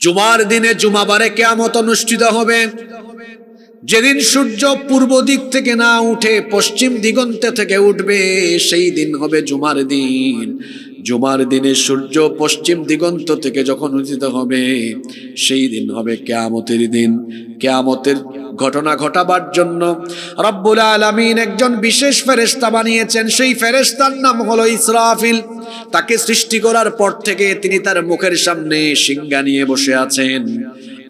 জুমার দিনে জুমাবারে কিয়ামত অনুষ্ঠিত হবে। যেদিন সূর্য পূর্ব দিক থেকে না উঠে পশ্চিম দিগন্তে থেকে উঠবে, সেই দিন হবে জুমার দিন। জুমার দিনে সূর্য পশ্চিম দিগন্ত থেকে যখন উদিত হবে, সেই দিন হবে কিয়ামতের দিন। কিয়ামতের ঘটনা ঘটাবার জন্য রব্বুল আলামিন একজন বিশেষ ফেরেশতা বানিয়েছেন। সেই ফেরেশতার নাম হলো ইসরাফিল। তাকে সৃষ্টি করার পর থেকে তিনি তার মুখের সামনে সিংহা নিয়ে বসে আছেন,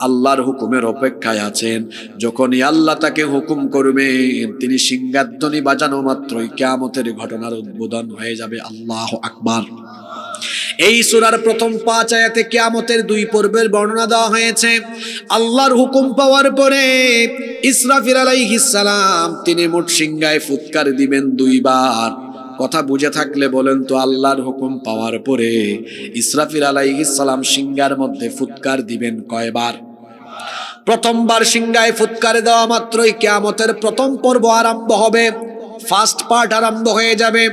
আল্লাহর হুকুমের অপেক্ষায় আছেন। যখনই আল্লাহ তাকে হুকুম করবেন, তিনি সিংহাধ্বনি বাজানো মাত্রই কিয়ামতের ঘটনার উদ্বোধন হয়ে যাবে। আল্লাহু আকবার। এই সূরার প্রথম 5 আয়াতে কিয়ামতের 2 পর্বের বর্ণনা দেওয়া হয়েছে। আল্লাহর হুকুম পাওয়ার পরে ইসরাফিল আলাইহিস সালাম তিনি মোট সিংহায় ফুৎকার দিবেন 2 বার। কথা বুঝে থাকলে বলেন তো, আল্লাহর হুকুম পাওয়ার পরে ইসরাফিল আলাইহিস সালাম সিংহার মধ্যে ফুৎকার দিবেন কয়বার? প্রথমবার সিংহায় ফুৎকার দেওয়া মাত্রই কিয়ামতের প্রথম পর্ব আরম্ভ হবে, ফার্স্ট পার্ট আরম্ভ হয়ে যাবে।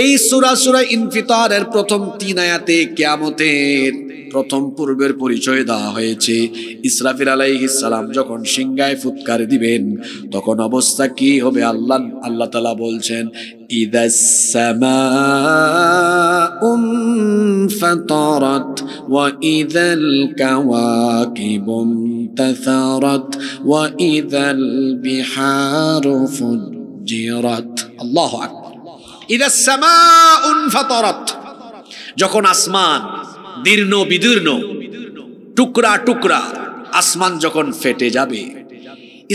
এই সূরা ইনফিতারের প্রথম 3 আয়াতে কিয়ামতের প্রথম পূর্বের পরিচয় দেওয়া হয়েছে। ইসরাফিল আলাইহিস সালাম যখন সিংহায় ফুৎকার দিবেন, তখন অবস্থা কি হবে আল্লাহ তাআলা বলছেন, ইদাস সামাউন ফাতারাত ওয়া ইযাল কাওয়াকিবুন তাসারাত ওয়া ইযাল বিহারু ফুজ্জিরাত। আল্লাহু আকবার। ইদাস সামাউন ফাতারাত, যখন আসমান দীর্ণ বিদীর্ণ টুকরা টুকরা আসমান যখন ফেটে যাবে,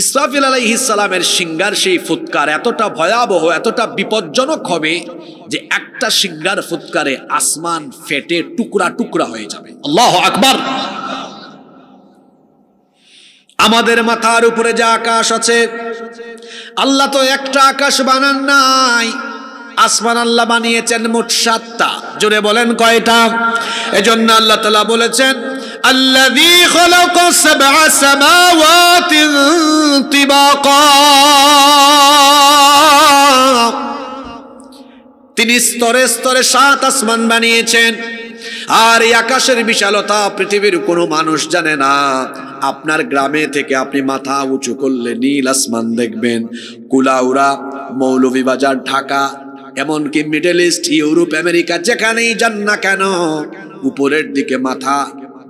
ইসরাফিল আলাইহিস সালামের সিংহার সেই ফুৎকার এতটা ভয়াবহ, এতটা বিপজ্জনক হবে যে একটা সিংহার ফুৎকারে আসমান ফেটে টুকরা টুকরা হয়ে যাবে। আল্লাহু আকবার। আমাদের মাথার উপরে যে আকাশ আছে, আল্লাহ তো একটা আকাশ বানান নাই, আসমান আল্লাহ বানিয়েছেন মোট 7টা। জোরে বলেন কয়টা? এজন্য আল্লাহ তাআলা বলেছেন, আল্লাযী খালাকা সাবআ সামাওয়াতিন তিবাকা, তিনি স্তরে স্তরে 7 আসমান বানিয়েছেন। আর এই আকাশের বিশালতা পৃথিবীর কোনো মানুষ জানে না। আপনার গ্রামে থেকে আপনি মাথা উঁচু করলে নীল আসমান দেখবেন। কুলাউড়া, মৌলভীবাজার, ঢাকা, এমনকি মিডল ইস্ট, ইউরোপ, আমেরিকা, যেখানেই যান না কেন, উপরের দিকে মাথা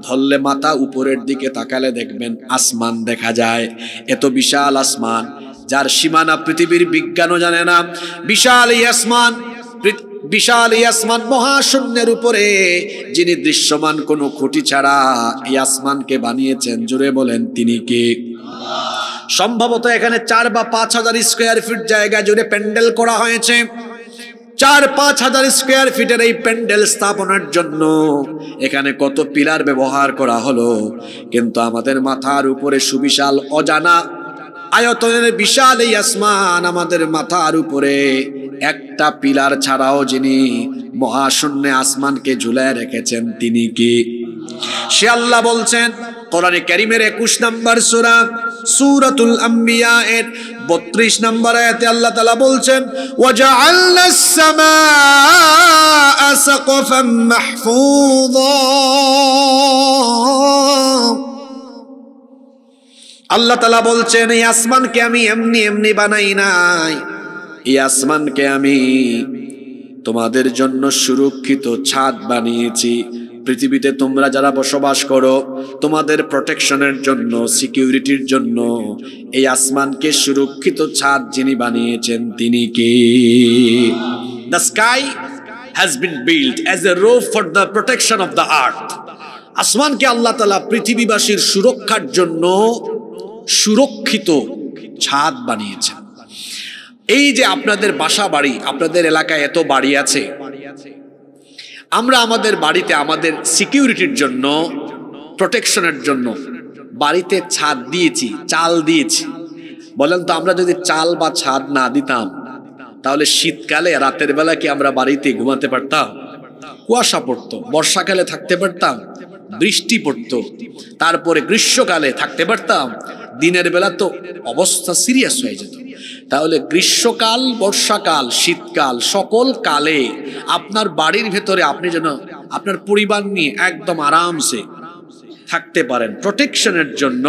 ধরলে, মাথা উপরের দিকে তাকালে দেখবেন আসমান দেখা যায়। এত বিশাল আসমান, যার সীমানা পৃথিবীর বিজ্ঞানও জানে না। বিশাল এই আসমান, বিশাল এই আসমান মহাশূন্যের উপরে যিনি দৃশ্যমান কোনো খুঁটি ছাড়া এই আসমানকে বানিয়েছেন, জোরে বলেন তিনি কে? সম্ভবত এখানে 4 বা 5 হাজার স্কয়ার ফিট জায়গা জুড়ে প্যান্ডেল করা হয়েছে। 4-5 হাজার স্কয়ার ফিটের এই প্যান্ডেল স্থাপনার জন্য এখানে কত পিলার ব্যবহার করা হলো, কিন্তু আমাদের মাথার উপরে সুবিশাল অজানা আয়তনের বিশাল এই আসমান, আমাদের মাথার উপরে একটা পিলার ছাড়াও যিনি মহাশূন্যে আসমানকে ঝুলায় রেখেছেন, তিনি কি? সে আল্লাহ বলছেন কোরআনে কারীমের 21 নম্বর সূরা সূরাতুল আম্বিয়া এর 32 নম্বর আয়াতে আল্লাহ তাআলা বলছেন, ওয়াজআলনাস সামাআ সাকফাম মাহফুযা। আল্লাহ তাআলা বলছেন, এই আসমানকে আমি এমনি এমনি বানাই নাই, এই আসমানকে আমি তোমাদের জন্য সুরক্ষিত ছাদ বানিয়েছি। পৃথিবীতে তোমরা যারা বসবাস করো, তোমাদের প্রোটেকশনের জন্য, সিকিউরিটির জন্য এই আসমানকে সুরক্ষিত ছাদ যিনি বানিয়েছেন, তিনি কে? The sky has been built as a roof for the protection of the earth. আসমানকে আল্লাহ তাআলা পৃথিবীবাসীর সুরক্ষার জন্য সুরক্ষিত ছাদ বানিয়েছেন। এই যে আপনাদের বাসা বাড়ি, আপনাদের এলাকায় এত বাড়ি আছে, আমরা আমাদের বাড়িতে আমাদের সিকিউরিটির জন্য, প্রোটেকশনের জন্য বাড়িতে ছাদ দিয়েছি, চাল দিয়েছি। বলেন তো, আমরা যদি চাল বা ছাদ না দিতাম, তাহলে শীতকালে রাতের বেলা কি আমরা বাড়িতে ঘুমাতে পারতাম? কুয়াশা পড়তো। বর্ষাকালে থাকতে পারতাম? বৃষ্টি পড়তো। তারপরে গ্রীষ্মকালে থাকতে পারতাম? দিনের বেলা তো অবস্থা সিরিয়াস হয়ে যেত। তাহলে গ্রীষ্মকাল, বর্ষাকাল, শীতকাল, সকল কালে আপনার বাড়ির ভেতরে আপনি যেন আপনার পরিবার নিয়ে একদম আরামসে থাকতে পারেন, প্রোটেকশনের জন্য,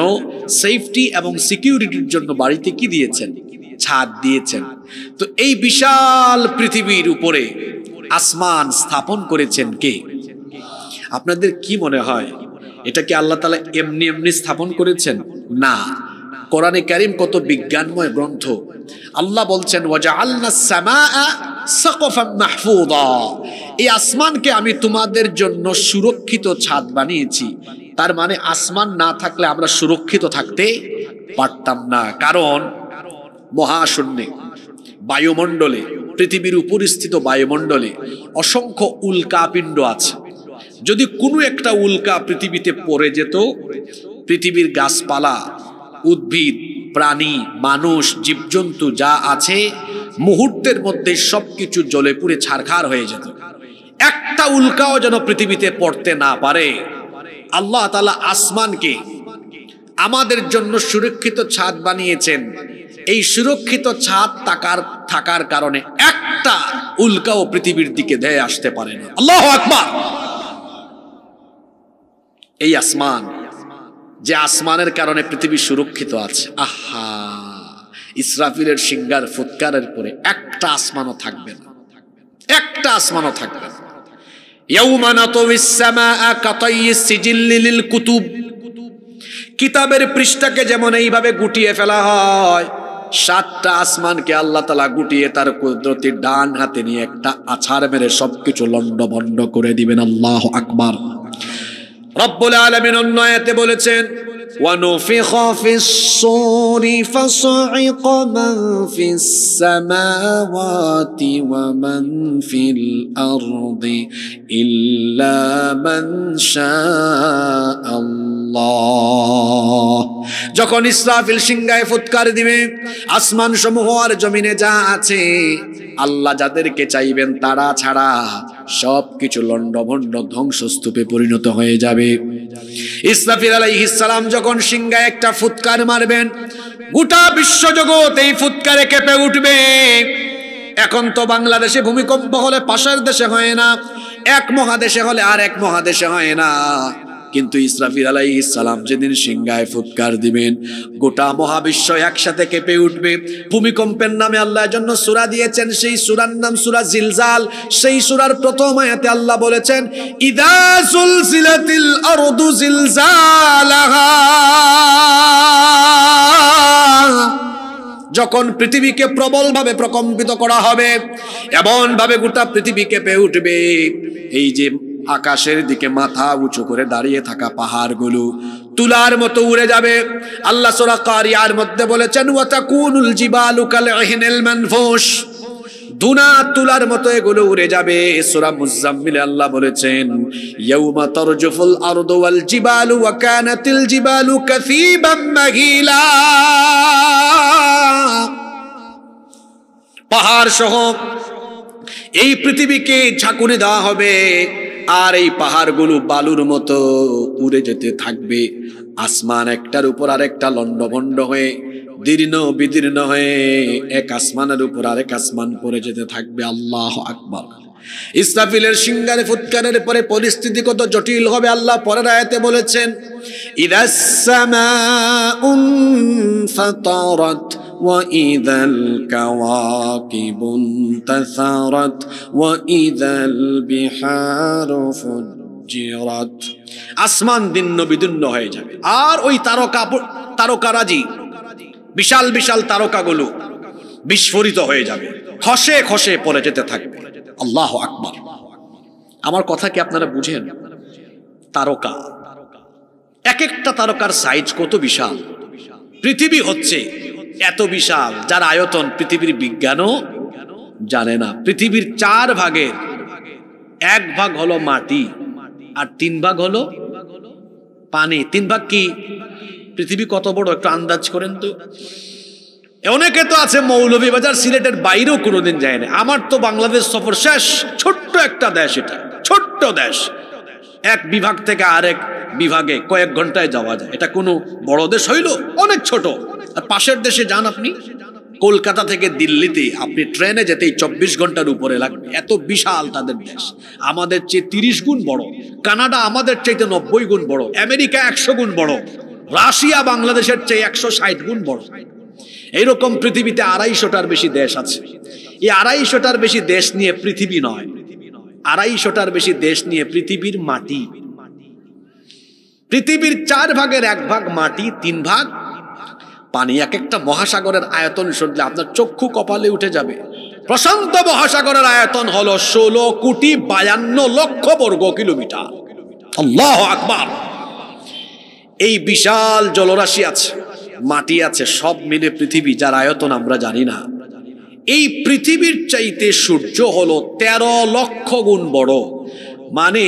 সেফটি এবং সিকিউরিটির জন্য বাড়িতে কি দিয়েছেন? ছাদ দিয়েছেন। তো এই বিশাল পৃথিবীর উপরে আসমান স্থাপন করেছেন কে? আপনাদের কি মনে হয় এটা কি আল্লাহ তাআলা এমনি এমনি স্থাপন করেছেন? না, কোরআনে কারীম কত বিজ্ঞানময় গ্রন্থ। আল্লাহ বলছেন ওয়াজআলনাস সামাআ সাকফাম মাহফুযা, এই আসমানকে আমি তোমাদের জন্য সুরক্ষিত ছাদ বানিয়েছি। তার মানে আসমান না থাকলে আমরা সুরক্ষিত থাকতে পারতাম না। কারণ মহাশূন্যে, বায়ুমণ্ডলে, পৃথিবীর উপরিস্থিত বায়ুমণ্ডলে অসংখ্য উল্কাপিণ্ড আছে। যদি কোনো একটা উল্কা পৃথিবীতে পড়ে যেত, পৃথিবীর গাছপালা, উদ্ভিদ, প্রাণী, মানুষ, জীবজন্তু যা আছে মুহূর্তের মধ্যে সবকিছু জ্বলে পুড়ে ছারখার হয়ে যেত। একটা উল্কাও যেন পৃথিবীতে পড়তে না পারে। আল্লাহ তাআলা আসমানকে আমাদের জন্য সুরক্ষিত ছাদ বানিয়েছেন। এই সুরক্ষিত ছাদ থাকার কারণে একটা উল্কাও পৃথিবীর দিকে ধেয়ে আসতে পারে না। আল্লাহু আকবার। এই আসমান, যে আসমানের কারণে পৃথিবী সুরক্ষিত আছে, আহা, ইসরাফিলের সিংহার ফুৎকারের পরে একটা আসমানও থাকবে না, একটা আসমানও থাকবে না। ইয়াউমা নাতউইস সামাআ কাতাইয়িস সিজিল্লি লিল কুতুব, কিতাবের পৃষ্ঠাকে যেমন এইভাবে গুটিয়ে ফেলা হয়, সাতটা আসমানকে আল্লাহ তাআলা গুটিয়ে তার কুদরতির ডান হাতে নিয়ে একটা আছাড় মেরে সবকিছু লন্ডভন্ড করে দিবেন। আল্লাহু আকবার। রব্বুল আলামিন অন্য আয়াতে বলেছেন وَنُفِخَ فِي الصُّورِ فَصَعِقَ مَن فِي السَّمَاوَاتِ وَمَن فِي الْأَرْضِ إِلَّا مَن شَاءَ اللَّهُ। যখন ইসরাফিল সিংহায় ফুৎকার দিবে, আসমান সমূহ আর জমিনে যা আছে আল্লাহ যাদেরকে চাইবেন তারা ছাড়া সবকিছু লন্ডভন্ড ধ্বংসস্তূপে পরিণত হয়ে যাবে। ইসরাফিল আলাইহিস সালাম যখন সিংহায় একটা ফুৎকার মারবেন, গোটা বিশ্বজগৎ এই ফুৎকারে কেঁপে উঠবে। এখন তো বাংলাদেশে ভূমিকম্প হলে পাশের দেশে হয় না, এক মহাদেশে হলে আর এক মহাদেশে হয় না, কিন্তু ইসরাফিল আলাইহিস সালাম যেদিন সিংহায় ফুৎকার দিবেন, গোটা মহাবিশ্ব একসাথে কেঁপে উঠবে। ভূমিকম্পের নামে আল্লাহর জন্য সূরা দিয়েছেন, সেই সূরার নাম সূরা জিলজাল। সেই সূরার প্রথম আয়াতে আল্লাহ বলেছেন ইযা যুলজিলাতিল আরদু জিলজালাহা, যখন পৃথিবীকে প্রবলভাবে প্রকম্পিত করা হবে, এমন ভাবে গোটা পৃথিবী কেঁপে উঠবে, এই যে আকাশের দিকে মাথা উঁচু করে দাঁড়িয়ে থাকা পাহাড়গুলো তুলার মতো উড়ে যাবে। আল্লাহ সূরা কারিয়ার মধ্যে বলেছেন ওয়া তাকুনুল জিবালু কাল ইহনিল মানফুশ, দুনা তুলার মতো এগুলো উড়ে যাবে। সূরা মুজাম্মিলে আল্লাহ বলেছেন ইয়াউমা তারজুফুল আরদু ওয়াল জিবালু ওয়া কানাতিল জিবালু কাসীবাম মাহিলা, পাহাড় সহ এই পৃথিবীকে ঝাঁকুনি দেওয়া হবে, আর এই পাহাড়গুলো বালুর মতো উড়ে যেতে থাকবে। আসমান একটার উপর আরেকটা লন্ডভন্ড হয়ে দীর্ণ বিদীর্ণ হয়ে এক আসমানের উপর আরেক আসমান পড়ে যেতে থাকবে। আল্লাহু আকবার। ইসরাফিলের সিংহারে ফুৎকারের পরে পরিস্থিতি কত জটিল হবে আল্লাহ পরের আয়াতে বলেছেন ইদাস সামাউন ফাতারাত وَإِذَا الْكَوَاكِبُ انتَثَرَتْ وَإِذَا الْبِحَارُ فُجِّرَتْ। আসমান দিন্ন বিদীর্ণ হয়ে যাবে, আর ওই তারকারাজি বিশাল বিশাল তারকাগুলো বিস্ফোরিত হয়ে যাবে, খসে খসে পড়ে যেতে থাকবে। আল্লাহু আকবার। আমার কথা কি আপনারা বুঝেন? তারকা, এক একটা তারকার সাইজ কত বিশাল। পৃথিবী হচ্ছে এত বিশাল যার আয়তন পৃথিবীর বিজ্ঞানও জানে না। পৃথিবীর 4 ভাগের 1 ভাগ হলো মাটি, আর 3 ভাগ হলো পানি। 3 ভাগ কি? পৃথিবী কত বড় একটু আন্দাজ করেন তো। অনেকে তো আছে মৌলভীবাজার সিলেটের বাইরেও কোনোদিন যায় না। আমার তো বাংলাদেশ সফর শেষ। ছোট্ট একটা দেশ, এটা ছোট্ট দেশ, এক বিভাগ থেকে আরেক বিভাগে কয়েক ঘন্টায় যাওয়া যায়। এটা কোনো বড় দেশ হইল? অনেক ছোট। আর পাশের দেশে যান আপনি, কলকাতা থেকে দিল্লিতে আপনি ট্রেনে যেতেই 24 ঘন্টার উপরে লাগবে, এত বিশাল তাদের দেশ। আমাদের চেয়ে 30 গুণ বড়, কানাডা আমাদের চাইতে 90 গুণ বড়, আমেরিকা 100 গুণ বড়, রাশিয়া বাংলাদেশের চেয়ে 160 গুণ বড়। এইরকম পৃথিবীতে 250টার বেশি দেশ আছে। এই 250টার বেশি দেশ নিয়ে পৃথিবী নয়, 250টার বেশি দেশ নিয়ে পৃথিবীর মাটি। পৃথিবীর 4 ভাগের 1 ভাগ মাটি, 3 ভাগ পানি। এক একটা মহাসাগরের আয়তন শুনলে আপনার চক্ষু কপালে উঠে যাবে। প্রশান্ত মহাসাগরের আয়তন হলো 16,52,00,000 বর্গ কিলোমিটার। আল্লাহু আকবার। এই বিশাল জলরাশি আছে, মাটি আছে, সব মিলে পৃথিবী, যার আয়তন আমরা জানি না। এই পৃথিবীর চাইতে সূর্য হলো 13 লক্ষ গুণ বড়। মানে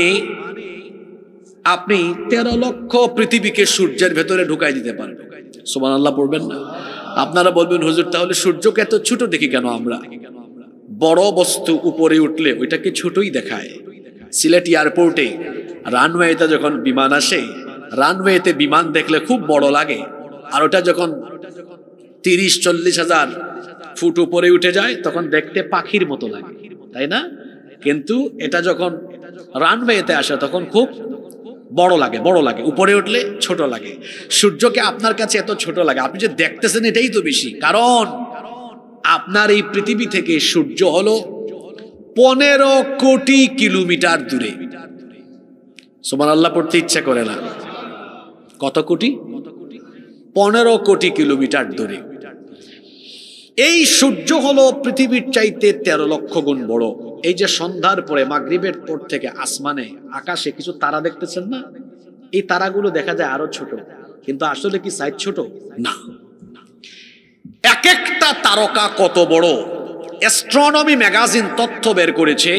আপনি 13 লক্ষ পৃথিবীকে সূর্যের ভেতরে ঢুকাই দিতে পারেন। সুবহানাল্লাহ পড়বেন না? আপনারা বলবেন হুজুর তাহলে সূর্যকে এত ছোট দেখি কেন আমরা? বড় বস্তু উপরে উঠলে ওইটাকে ছোটই দেখায়। সিলেট এয়ারপোর্টে রানওয়েতে যখন বিমান আসে, রানওয়েতে বিমান দেখলে খুব বড় লাগে, আর ওটা যখন 30-40 হাজার ফুট উপরে উঠে যায় তখন দেখতে পাখির মতো লাগে, তাই না? কিন্তু এটা যখন রানওয়েতে আসে তখন খুব বড় লাগে, বড় লাগে, উপরে উঠলে ছোট লাগে। সূর্যকে আপনার কাছে এত ছোট লাগে, আপনি যে দেখতেছেন এটাই তো বেশি, কারণ আপনার এই পৃথিবী থেকে সূর্য হলো 15 কোটি কিলোমিটার দূরে। সুবহানাল্লাহ পড়তে ইচ্ছা করে না? কত কোটি? 15 কোটি কিলোমিটার দূরে। এই সূর্য হলো পৃথিবীর চাইতে 13 লক্ষ গুণ বড়। এই যে সন্ধ্যার পরে মাগরিবের পর থেকে আসমানে আকাশে কিছু তারা দেখতেছেন না, এই তারাগুলো দেখা যায় আরো ছোট, কিন্তু আসলে কি সাইজ ছোট না। এক একটা তারকা কত বড়, অ্যাস্ট্রোনমি ম্যাগাজিন তথ্য বের করেছে।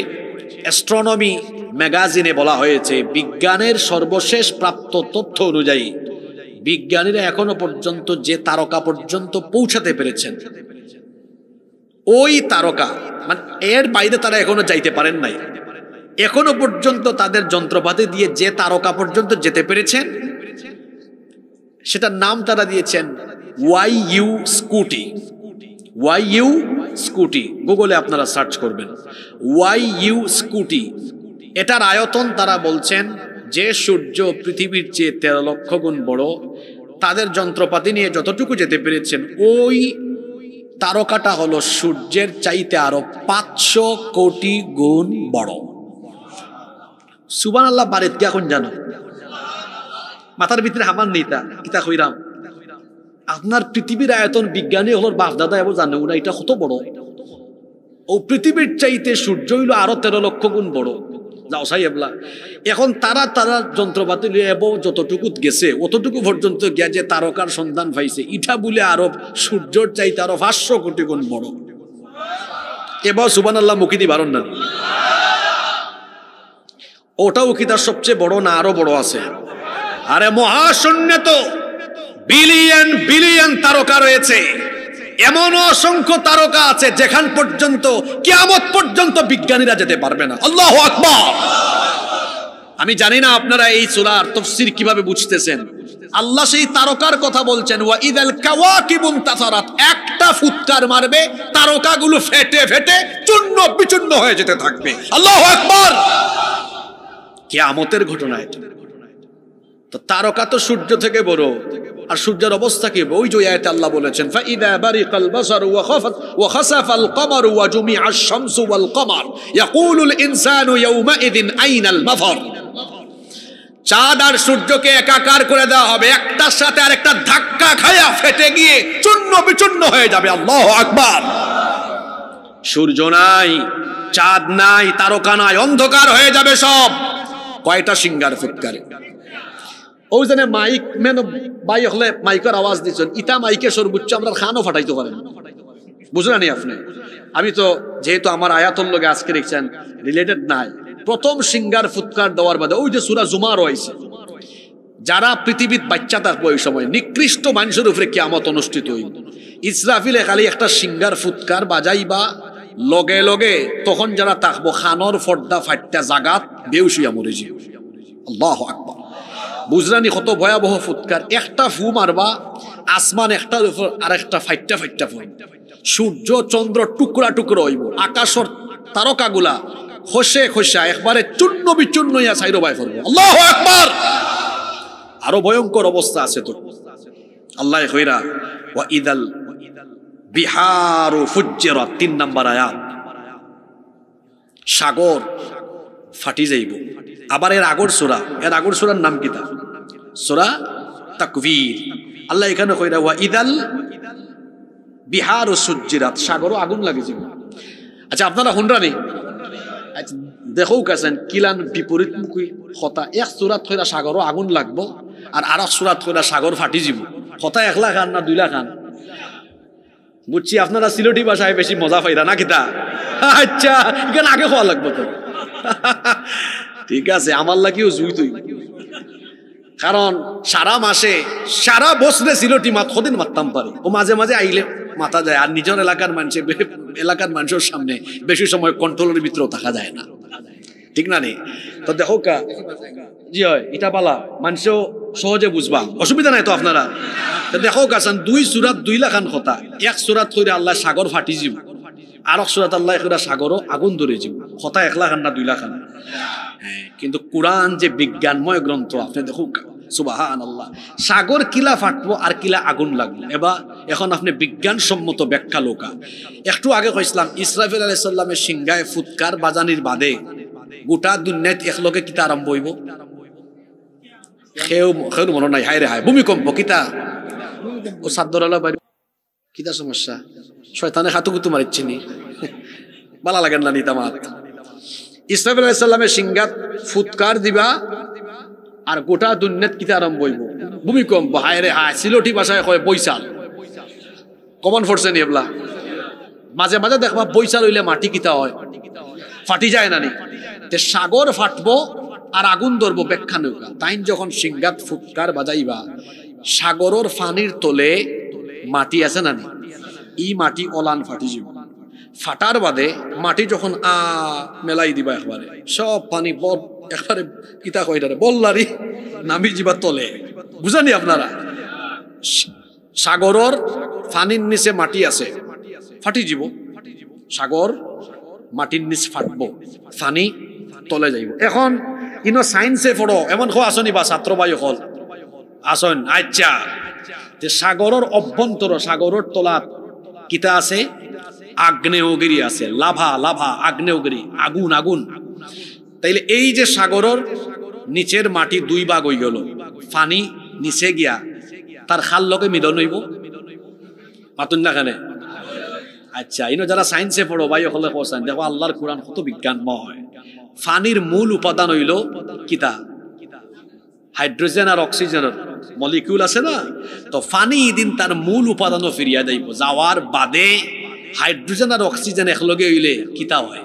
অ্যাস্ট্রোনমি ম্যাগাজিনে বলা হয়েছে বিজ্ঞানের সর্বশেষ প্রাপ্ত তথ্য অনুযায়ী বিজ্ঞানীরা এখনো পর্যন্ত যে তারকা পর্যন্ত পৌঁছাতে পেরেছেন, ওই তারকা মানে এর বাইরে তারা এখনো যাইতে পারেন নাই। এখনো পর্যন্ত তাদের যন্ত্রপাতি দিয়ে যে তারকা পর্যন্ত যেতে পেরেছেন সেটার নাম তারা দিয়েছেন YU স্কুটি। YU স্কুটি গুগলে আপনারা সার্চ করবেন, YU স্কুটি। এটার আয়তন তারা বলছেন যে সূর্য পৃথিবীর চেয়ে 13 লক্ষ গুণ বড়, তাদের যন্ত্রপাতি নিয়ে যতটুকু যেতে পেরেছেন ওই তারকাটা হলো সূর্যের চাইতে আরো 500 কোটি গুণ বড়। সুবহানাল্লাহ বারেত কি এখন জানো? মাথার ভিতরে হামান নেই তা কিতা কইরাম। আপনার পৃথিবীর আয়তন বিজ্ঞানী হলো বাপ দাদা এবং জানে না এটা কত বড়। ও পৃথিবীর চাইতে সূর্য হইল আরো 13 লক্ষ গুণ বড়। যাও সাহেবলা, এখন তারা যন্ত্রপাতি লিয়ে এবং যতটুকু গেছে অতটুকু পর্যন্ত গিয়া যে তারকার সন্ধান পাইছে ইটা বলে আরো সূর্যের চাইতে আরো 500 কোটি গুণ বড়। এবার সুবহানাল্লাহ মুখি দি বারণ না, ওটাও কি তার সবচেয়ে বড় না আরো বড় আছে? আরে মহাশূন্যে তো বিলিয়ন বিলিয়ন তারকা রয়েছে, এমন অসংখ্য তারকা আছে যেখান পর্যন্ত কিয়ামত পর্যন্ত বিজ্ঞানীরা যেতে পারবে না। আল্লাহু আকবার। আমি জানি না আপনারা এই সূরার তাফসীর কিভাবে বুঝতেছেন। আল্লাহ সেই তারকার কথা বলছেন, ওয়া ইদাল কাওয়াকিবুন তাসারাত, একটা ফুৎকার মারবে তারকাগুলো ফেটে ফেটে চূর্ণ বিচূর্ণ হয়ে যেতে থাকবে। আল্লাহু আকবার। কিয়ামতের ঘটনা এটা। তো তারকা তো সূর্য থেকে বড়, আর সূর্যের অবস্থা কি? ওই যে আয়াতে আল্লাহ বলেছেন ফাইদা বারিকাল বাসারু ওয়া খাসাফাল কমারু ওয়া জুমিআশ শামসু ওয়াল কমার ইয়াকুলুল ইনসানু ইয়াউমাইযিন আইনাল মাফার। চাঁদ আর সূর্যকে একাকার করে দেওয়া হবে, একটার সাথে আরেকটা ধাক্কা খায়া ফেটে গিয়ে চূর্ণ বিচূর্ণ হয়ে যাবে। আল্লাহু আকবার। সূর্য নাই, চাঁদ নাই, তারকা নাই, অন্ধকার হয়ে যাবে সব। কয়টা সিঙ্গার ফুৎকারে ওই জন্য মাইক মেন বাই হলে মাইকের আওয়াজ দিচ্ছেন, ইটা মাইকে সর্বোচ্চ আমরা খানও ফাটাইতে পারেন, বুঝলেন আপনি? আমি তো যেহেতু আমার আয়াতুল লগে আজকে দেখছেন রিলেটেড নাই, প্রথম সিঙ্গার ফুৎকার দেওয়ার বাদে ওই যে সূরা জুমার হইছে, যারা পৃথিবীর বাচ্চা থাকবে ওই সময় নিকৃষ্ট মানুষের উপরে কিয়ামত অনুষ্ঠিত হইব। ইসরাফিলে খালি একটা সিঙ্গার ফুৎকার বাজাইবা, লগে লগে তখন যারা থাকবো খানর ফর্দা ফাটটা জাগাত বেউসিয়া মরে যাবে। আল্লাহু আকবার। বুঝরানি কত ভয়াবহ ফুৎকার। একটা ফু মারবা আসমান একটার উপর আর একটা ফাইটটা ফাইটটা ফু, সূর্য চন্দ্র টুকরা টুকরো হইব, আকাশের তারকাগুলা খসে খসা একবারে চূর্ণ বিচূর্ণ হইয়া সাইরো বাই করবো। আল্লাহু আকবার। আরো ভয়ঙ্কর অবস্থা আছে তো। আল্লাহ কইরা ওয়া ইদাল বিহারু ফুজ্জিরাত, ৩ নাম্বার আয়াত। সাগর ফাটি যাইব। আবার এর আগর সূরার নাম কিতা? সূরা তাকবীর। আল্লাহ এখানে কইরা ওয়া ইদাল বিহারু সুজ্জিরাত, সাগরও আগুন লাগে যাব। আচ্ছা আপনারা হুনরানি দেখো কাছেন কিলান বিপরীতমুখী কথা। এক সূরাত কইরা সাগরও আগুন লাগবো, আর আরেক সূরাত কইরা সাগর ফাটি যাব। কথা 1 লাখ খান না 2 লাখ খান? বুঝছি আপনারা সিলেটি ভাষায় বেশি মজা পাইরা না কিতা? আচ্ছা এখানে আগে খাওয়া লাগবো তো। ঠিক আছে, আমার লাগিও জুই তুই। কারণ সারা মাসে সারা বছরে সিলেটি মাত কদিন মারতাম পারি, ও মাঝে মাঝে আইলে মাথা যায়। আর নিজের এলাকার মানুষের সামনে বেশি সময় কন্ট্রোলের ভিতরেও থাকা যায় না, ঠিক না? নেই তো দেখো কা জি হয় এটা পালা মানুষও সহজে বুঝবা, অসুবিধা নাই তো আপনারা। দেখো কাছেন 2 সূরাত 2 লাখান কথা। 1 সূরাত কইরা আল্লাহ সাগর ফাটি যাব, আর 1 সূরাত আল্লাহ কইরা সাগরও আগুন ধরে যাব। কথা 1 লাখ না 2 লাখ। হ্যাঁ, কিন্তু কোরআন যে বিজ্ঞানময় গ্রন্থ, আপনি দেখো সুবহানাল্লাহ, সাগর কিলা ফাটবো আর কিলা আগুন লাগলো। এবার এখন আপনি বিজ্ঞানসম্মত ব্যাখ্যা লোকা। একটু আগে কইছিলাম ইসরাফিল আলাইহিস সালামের সিংহায় ফুৎকার বাজানির বাদে গোটা দুনিয়াত একলগে কিতা আরম্ভ হইব? খেউ মনে নাই। হায় রে হায়, ভূমিকম্প। কিতা ও সাদ্দরালা বাড়ি কিতা সমস্যা? শয়তানে হাতুকুতু মারিচ্ছিনি, ভালো লাগেন না নিতা মাত। ইসরাফিল আলাইহিস সালামের সিংহাত ফুৎকার দিবা আর গোটা দুনিয়াত কিতা আরম্ভ হইব? ভূমিকম্প। হায় রে হায়, সিলোটি ভাষায় কয় বৈশাল। কমন ফোর্সে নি এবলা। মাঝে মাঝে দেখবা বৈশাল হইলে মাটি কিতা হয়? ফাটি যায় না নি? তে সাগর ফাটবো আর আগুন ধরবো ব্যাখ্যা নৌকা। তাই যখন সিংহাত ফুৎকার বাজাইবা, সাগরের পানির তলে মাটি আছে না নি? ই মাটি অলান ফাটি যাব। ফাটার বাদে মাটি যখন মেলাই দিবা একবারে, সব পানি একবারে কিতা কইটারে বল্লারি নামি যাবা তলে। বুঝানি আপনারা? সাগরের পানির নিচে মাটি আছে, ফাটি যাব। সাগর মাটির নিচে ফাটবো, পানি তলে যাইব। এখন ইনো সায়েন্সে পড়ো এমন কেউ আসনি বা ছাত্র ভাই হল আসন? আচ্ছা, সাগরের অভ্যন্তর, সাগরের তলাত কিতা আছে? আগ্নেয়গিরি আছে। লাভা লাভা, আগ্নেয়গিরি, আগুন আগুন। তাইলে এই যে সাগরের নিচের মাটি 2 ভাগ হয়ে গেল, পানি নিচে গিয়া তার খাল লগে মিলন হইব। মাতুন না খানে? আচ্ছা, ইনো যারা সায়েন্সে পড়ো ভাই হলে কোসান, দেখো আল্লাহর কোরআন কত বিজ্ঞানময়। পানির মূল উপাদান হইল কিতা? হাইড্রোজেন আর অক্সিজেনের মলিকিউল আছে না? তো পানি দিন তার মূল উপাদানও ফিরিয়া যাইব। যাওয়ার বাদে হাইড্রোজেন আর অক্সিজেন একলগে হইলে কিতা হয়?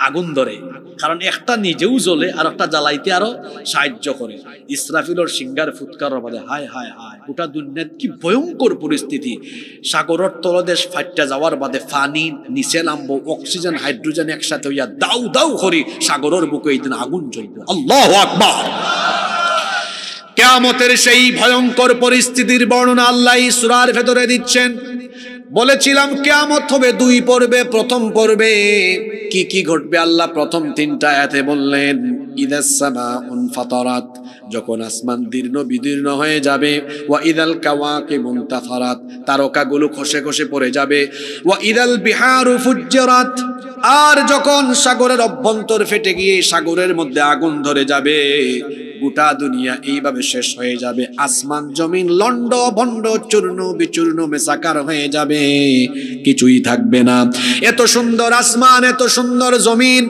আগুন ধরে। কারণ একটা নিজেও জ্বলে আর একটা জ্বালাইতে আরো সাহায্য করে। ইসরাফিলের সিংহার ফুৎকারের বাদে হায় হায় হায়, গোটা দুনিয়াত কি ভয়ঙ্কর পরিস্থিতি। সাগরের তলদেশ ফাইটটা যাওয়ার বাদে পানি নিচে নামবো, অক্সিজেন হাইড্রোজেন একসাথে হইয়া দাউ দাউ করি সাগরের বুকে এই দিন আগুন জ্বলবো। আল্লাহু আকবার। কিয়ামতের সেই ভয়ঙ্কর পরিস্থিতির বর্ণনা আল্লাহ সূরার ভেতরে দিচ্ছেন। বলেছিলাম কিয়ামত হবে 2 পর্বে। প্রথম পর্বে কি কি ঘটবে আল্লাহ প্রথম 3টা আয়াতে বললেন। ইদাস সামাউন ফাতারাত, যখন আসমান দীর্ণ বিদীর্ণ হয়ে যাবে। ওয়া ইদাল কাওয়াকিবুন তাফারাত, তারকাগুলো খসে খসে পড়ে যাবে। ওয়া ইদাল বিহারু ফুজ্জিরাত, আর যখন সাগরের অভ্যন্তর ফেটে গিয়ে সাগরের মধ্যে আগুন ধরে যাবে। গোটা দুনিয়া এইভাবে শেষ হয়ে যাবে। আসমান জমিন লন্ড ভন্ড চূর্ণ বিচূর্ণ মেসাকার হয়ে যাবে, কিছুই থাকবে না। এত সুন্দর আসমান, এত সুন্দর জমিন,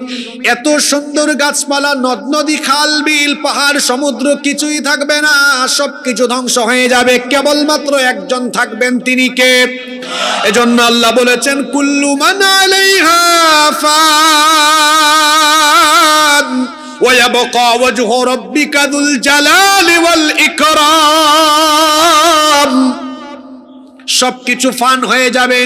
এত সুন্দর গাছপালা, নদ নদী, খাল বিল, পাহাড়, সমুদ্র, কিছুই থাকবে না। সবকিছু ধ্বংস হয়ে যাবে, কেবলমাত্র একজন থাকবেন, তিনি কে? এজন্য আল্লাহ বলেছেন কুল্লু মান আলাইহা ফান ويبقى وجه ربك ذو الجلال والإكرام। সবকিছু ফান হয়ে যাবে,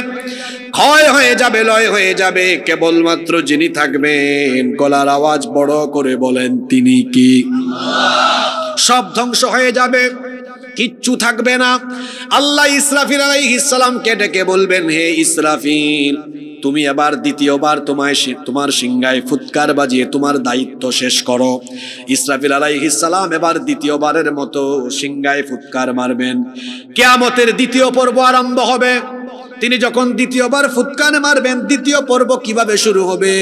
ক্ষয় হয়ে যাবে, লয় হয়ে যাবে, কেবলমাত্র যিনি থাকবেন। গলার আওয়াজ বড় করে বলেন, তিনি কি? সব ধ্বংস হয়ে যাবে, কিচ্ছু থাকবে না। আল্লাহ ইসরাফিল আলাইহিস সালামকে ডেকে বলবেন, হে ইসরাফিল, তুমি এবার দ্বিতীয়বার তোমার সিংহায় ফুৎকার বাজিয়ে তোমার দায়িত্ব শেষ করো। ইসরাফিল আলাইহিস সালাম এবার দ্বিতীয়বারের মতো সিংহায় ফুৎকার মারবেন। কিয়ামতের দ্বিতীয় পর্ব আরম্ভ হবে। তিনি যখন দ্বিতীয়বার ফুৎকার মারবেন, দ্বিতীয় পর্ব কিভাবে শুরু হবে?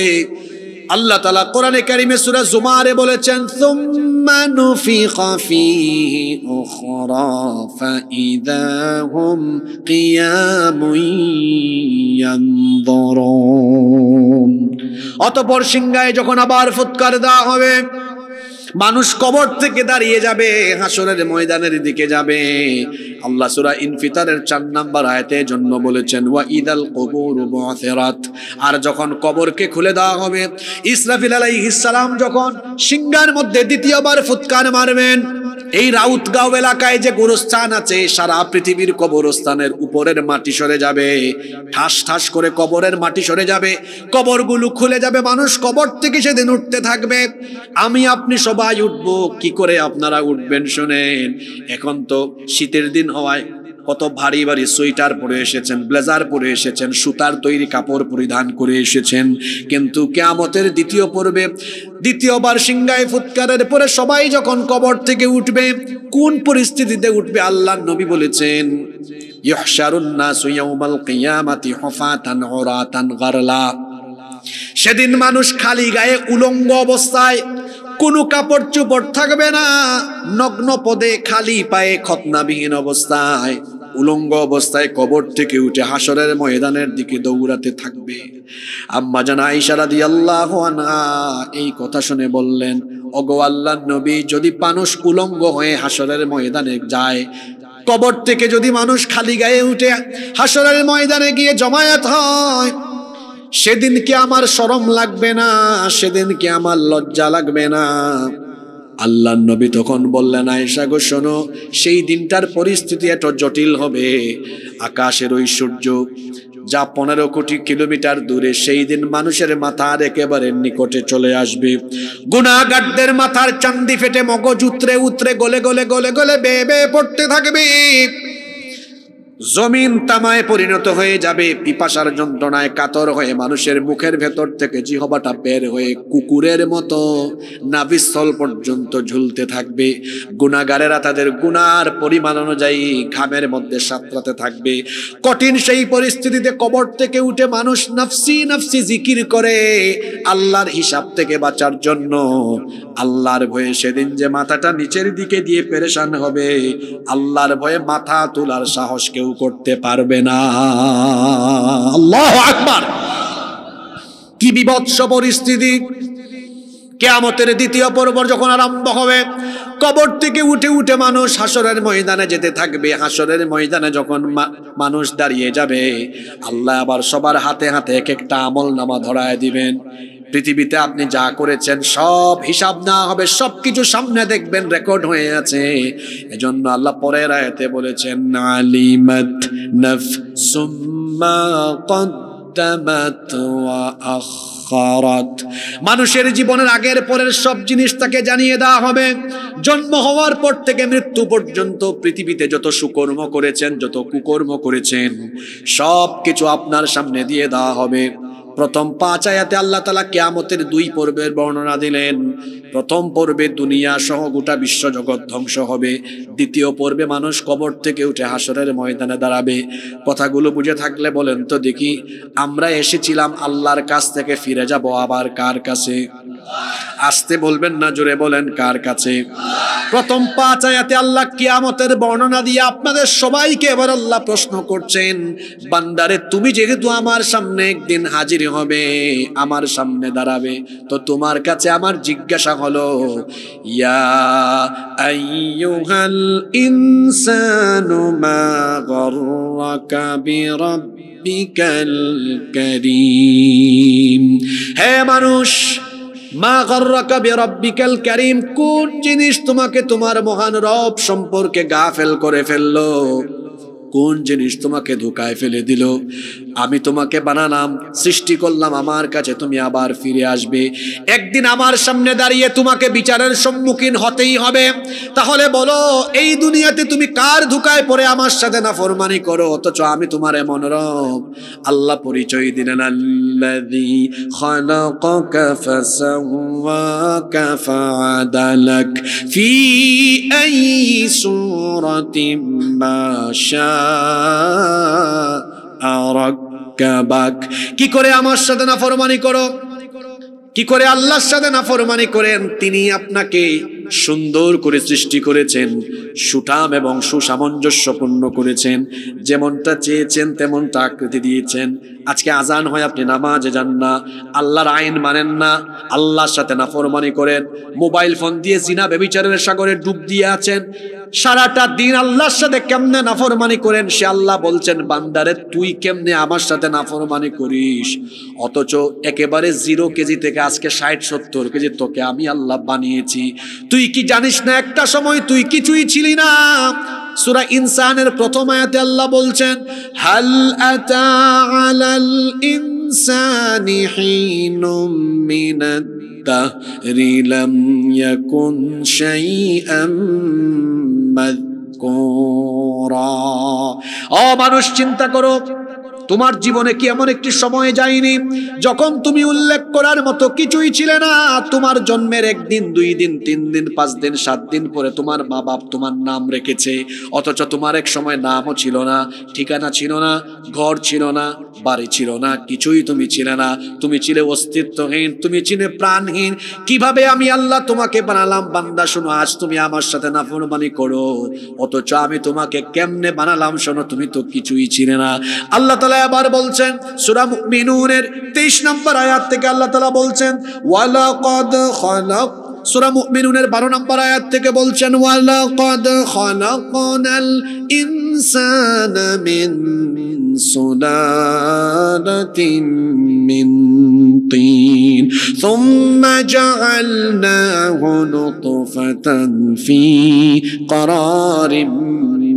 আল্লাহ তাআলা কোরআনে কারিমে সূরা জুমারে বলেছেন, সুম্মা নুফিখা ফীহি উখরা ফাইযা হুম কিয়ামুন ইয়ানযুরুন। অতঃপর সিংহায় যখন আবার ফুৎকার দেওয়া হবে, মানুষ কবর থেকে দাঁড়িয়ে যাবে, হাসরের ময়দানের দিকে যাবে। আল্লাহ সূরা ইনফিতারের 4 নম্বর আয়াতে জন্য বলেছেন, ওয়া ইদাল কুবুরু বু'থিরাত। আর যখন কবরকে খুলে দেওয়া হবে, ইসরাফিল আলাইহিস সালাম যখন সিংহার মধ্যে দ্বিতীয়বার ফুৎকার মারবেন, এই রাউতগাঁও এলাকায় যে গোরস্থান আছে, সারা পৃথিবীর কবরস্থানের উপরের মাটি সরে যাবে, ঠাস ঠাস করে কবরের মাটি সরে যাবে, কবরগুলো খুলে যাবে, মানুষ কবর থেকে সেদিন উঠতে থাকবে। আমি আপনি সবাই উঠবো। কি করে আপনারা উঠবেন শুনেন। এখন তো শীতের দিন হওয়ায় কত ভারী ভারী সোয়েটার পরে এসেছেন, ব্লেজার পরে এসেছেন, সুতার তৈরি কাপড় পরিধান করে এসেছেন, কিন্তু কিয়ামতের দ্বিতীয় পর্বে দ্বিতীয়বার সিংহায় ফুৎকারের পরে সবাই যখন কবর থেকে উঠবে, কোন পরিস্থিতিতে উঠবে? আল্লাহর নবী বলেছেন, ইহশারুন নাসু ইয়াউমাল কিয়ামাতি হুফাতান উরাতান গারলা। সেদিন মানুষ খালি গায়ে উলঙ্গ অবস্থায়, কোনো কাপড় চোপড় থাকবে না, নগ্ন পদে খালি পায়ে খতনাবিহীন অবস্থায়, উলঙ্গ অবস্থায় কবর থেকে উঠে হাসরের ময়দানের দিকে দৌড়াতে থাকবে। আম্মা জান আয়েশা রাদিয়াল্লাহু আনহা এই কথা শুনে বললেন, ওগো আল্লাহর নবী, যদি মানুষ উলঙ্গ হয়ে হাসরের ময়দানে যায়, কবর থেকে যদি মানুষ খালি গায়ে উঠে হাসরের ময়দানে গিয়ে জমায়েত হয়, সেদিন কি আমার শরম লাগবে না? সেদিন কি আমার লজ্জা লাগবে না? আল্লাহর নবী তখন বললেন, আয়েশা গো শোনো, সেই দিনটার পরিস্থিতি এত জটিল হবে, আকাশের ওই সূর্য যা 15 কোটি কিলোমিটার দূরে, সেই দিন মানুষের মাথার একেবারে নিকটে চলে আসবে। গুনাহগারদের মাথার চান্দি ফেটে মগজ উতরে উতরে গলে গলে গলে গলে বেয়ে বেয়ে পড়তে থাকবে। জমিন তামায় পরিণত হয়ে যাবে। পিপাসার যন্ত্রণায় কাতর হয়ে মানুষের মুখের ভেতর থেকে জিহ্বাটা বের হয়ে কুকুরের মতো নাভিস্থল পর্যন্ত ঝুলতে থাকবে। গুনাহগারেরা তাদের গুনার পরিমাণ অনুযায়ী ঘামের মধ্যে সাঁতরাতে থাকবে। কঠিন সেই পরিস্থিতিতে কবর থেকে উঠে মানুষ নফসি নফসি জিকির করে আল্লাহর হিসাব থেকে বাঁচার জন্য। আল্লাহর ভয়ে সেদিন যে মাথাটা নিচের দিকে দিয়ে পেরেশান হবে, আল্লাহর ভয়ে মাথা তোলার সাহস কেউ করতে পারবে না। আল্লাহু আকবার! কি বিভৎস পরিস্থিতি! কিয়ামতের দ্বিতীয় পর্ব যখন আরম্ভ হবে, কবর থেকে উঠে উঠে মানুষ হাসরের ময়দানে যেতে থাকবে। হাসরের ময়দানে যখন মানুষ দাঁড়িয়ে যাবে, আল্লাহ আবার সবার হাতে হাতে এক একটা আমলনামা ধরায় দিবেন। পৃথিবীতে আপনি যা করেছেন সব হিসাব না হবে, সবকিছু সামনে দেখবেন, রেকর্ড হয়ে আছে। এজন্য আল্লাহ পরের আয়াতে বলেছেন, আলিমাত নাফসুম মা কদ্দামাত ওয়া আখারাত। মানুষের জীবনের আগের পরের সব জিনিস তাকে জানিয়ে দেওয়া হবে। জন্ম হওয়ার পর থেকে মৃত্যু পর্যন্ত পৃথিবীতে যত সুকর্ম করেছেন, যত কুকর্ম করেছেন, সব কিছু আপনার সামনে দিয়ে দেওয়া হবে। প্রথম 5 আয়াতে আল্লাহ তাআলা কিয়ামতের 2 পর্বের বর্ণনা দিলেন। প্রথম পর্বে দুনিয়া সহ গোটা বিশ্ব জগৎ ধ্বংস হবে। দ্বিতীয় পর্বে মানুষ কবর থেকে উঠে হাসরের ময়দানে দাঁড়াবে। কথাগুলো বুঝে থাকলে বলেন তো দেখি, আমরা এসেছিলাম আল্লাহর কাছ থেকে, ফিরে যাব আবার কার কাছে? আসতে বলবেন না, জোরে বলেন, কার কাছে? প্রথম 5 আয়াতে আল্লাহ কিয়ামতের বর্ণনা দিয়ে আপনাদের সবাইকে এবার আল্লাহ প্রশ্ন করছেন, বান্দারে তুমি যেহেতু আমার সামনে একদিন হাজির হবে, আমার সামনে দাঁড়াবে, তো তোমার কাছে আমার জিজ্ঞাসা হলো, ইয়া আইয়ুহাল ইনসানু মা গররাকা বিরাব্বিকাল কারীম। হে মানুষ, মা গররাকা বিরাব্বিকাল কারীম, কোন জিনিস তোমাকে তোমার মহান রব সম্পর্কে গাফেল করে ফেললো? কোন জিনিস তোমাকে ধোঁকায় ফেলে দিল? আমি তোমাকে বানালাম, সৃষ্টি করলাম আমার কাছে, তুমি আবার ফিরে আসবে। একদিন আমার সামনে দাঁড়িয়ে তোমাকে বিচারের সম্মুখীন হতেই হবে। তাহলে বলো, এই দুনিয়াতে তুমি কার ধোঁকায় পড়ে আমার সাথে নাফরমানি করো, অথচ আমি তোমার এমন রব? আল্লাহ পরিচয় দিলেন, আল্লাযী খালাকাকা ফাসাওয়াকা ফাআদালাক ফি আইয়ি সূরাতিন মা শাআ রাক্কাবাক। কি করে আমার সাথে নাফরমানি করো, কি করে আল্লাহর সাথে নাফরমানি করেন? তিনি আপনাকে সুন্দর করে সৃষ্টি করেছেন, সুঠাম এবং সুসামঞ্জস্যপূর্ণ করেছেন, যেমনটা চেয়েছেন তেমনটা আকৃতি দিয়েছেন। আজকে আজান হয়, আপনি নামাজে যান না, আল্লাহর আইন মানেন না, আল্লাহর সাথে নাফরমানি করেন, মোবাইল ফোন দিয়ে জিনা ব্যভিচারের সাগরে ডুব দিয়ে আছেন। সারাটা দিন আল্লাহর সাথে কেমনে নাফরমানি করেন, সে আল্লাহ বলছেন, বান্দারে তুই কেমনে আমার সাথে নাফরমানি করিস? অথচ একেবারে 0 কেজি থেকে আজকে 60-70 কেজি তোকে আমি আল্লাহ বানিয়েছি। তুই কি জানিস না একটা সময় তুই কিছুই ছিলি না? সূরা ইনসানের প্রথম আয়াতে আল্লাহ বলছেন, হাল আতা আলাল ইনসানি হিনুম মিনাদ দাহরি লাম ইয়াকুন শাইআম মাযকুরা। ও মানুষ, চিন্তা করো, তোমার জীবনে কি এমন একটি সময় যায়নি যখন তুমি উল্লেখ করার মতো কিছুই ছিলে না? তোমার জন্মের 1 দিন, 2 দিন, 3 দিন, 5 দিন, 7 দিন পরে তোমার মা বাপ তোমার নাম রেখেছে, অথচ তোমার এক সময় নামও ছিল না, ঠিকানা ছিল না, ঘর ছিল না, বাড়ি ছিল না, কিছুই তুমি ছিলে না। তুমি ছিলে অস্তিত্বহীন, তুমি ছিলে প্রাণহীন। কিভাবে আমি আল্লাহ তোমাকে বানালাম? বান্দা শোনো, আজ তুমি আমার সাথে নাফরমানি করো, অথচ আমি তোমাকে কেমনে বানালাম শোনো, তুমি তো কিছুই ছিলে না। আল্লাহ তাআলা আবার বলছেন সূরা মুমিনুনের 23 নম্বর আয়াত থেকে, আল্লাহ তাআলা বলছেন, ওয়ালাকাদ খালাক, সূরা মুমিনুনের 12 নম্বর আয়াত থেকে বলছেন, ওয়ালাকাদ খালাকনাল ইনসানা মিন সুলালাতিন মিন তিন সুম্মা জাআলনাহু নুতফাতান ফি قرارٍ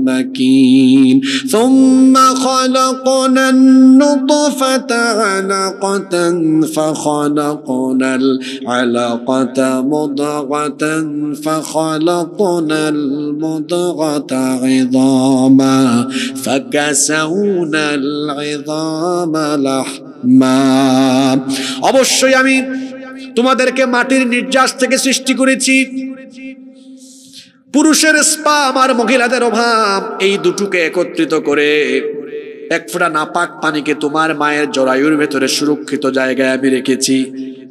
مكين ثم خلقنا النطفة علقة فخلقنا العلقة مضغة فخلقنا المضغة عظاما فكسونا العظام لحما। অবশ্যই আমি তোমাদেরকে মাটির নির্যাস থেকে সৃষ্টি করেছি। পুরুষের স্পাম আর মহিলাদের অভাব, এই দুটোকে একত্রিত করে 1 ফোঁটা নাপাক পানিকে তোমার মায়ের জরায়ুর ভেতরে সুরক্ষিত জায়গায় আমি রেখেছি।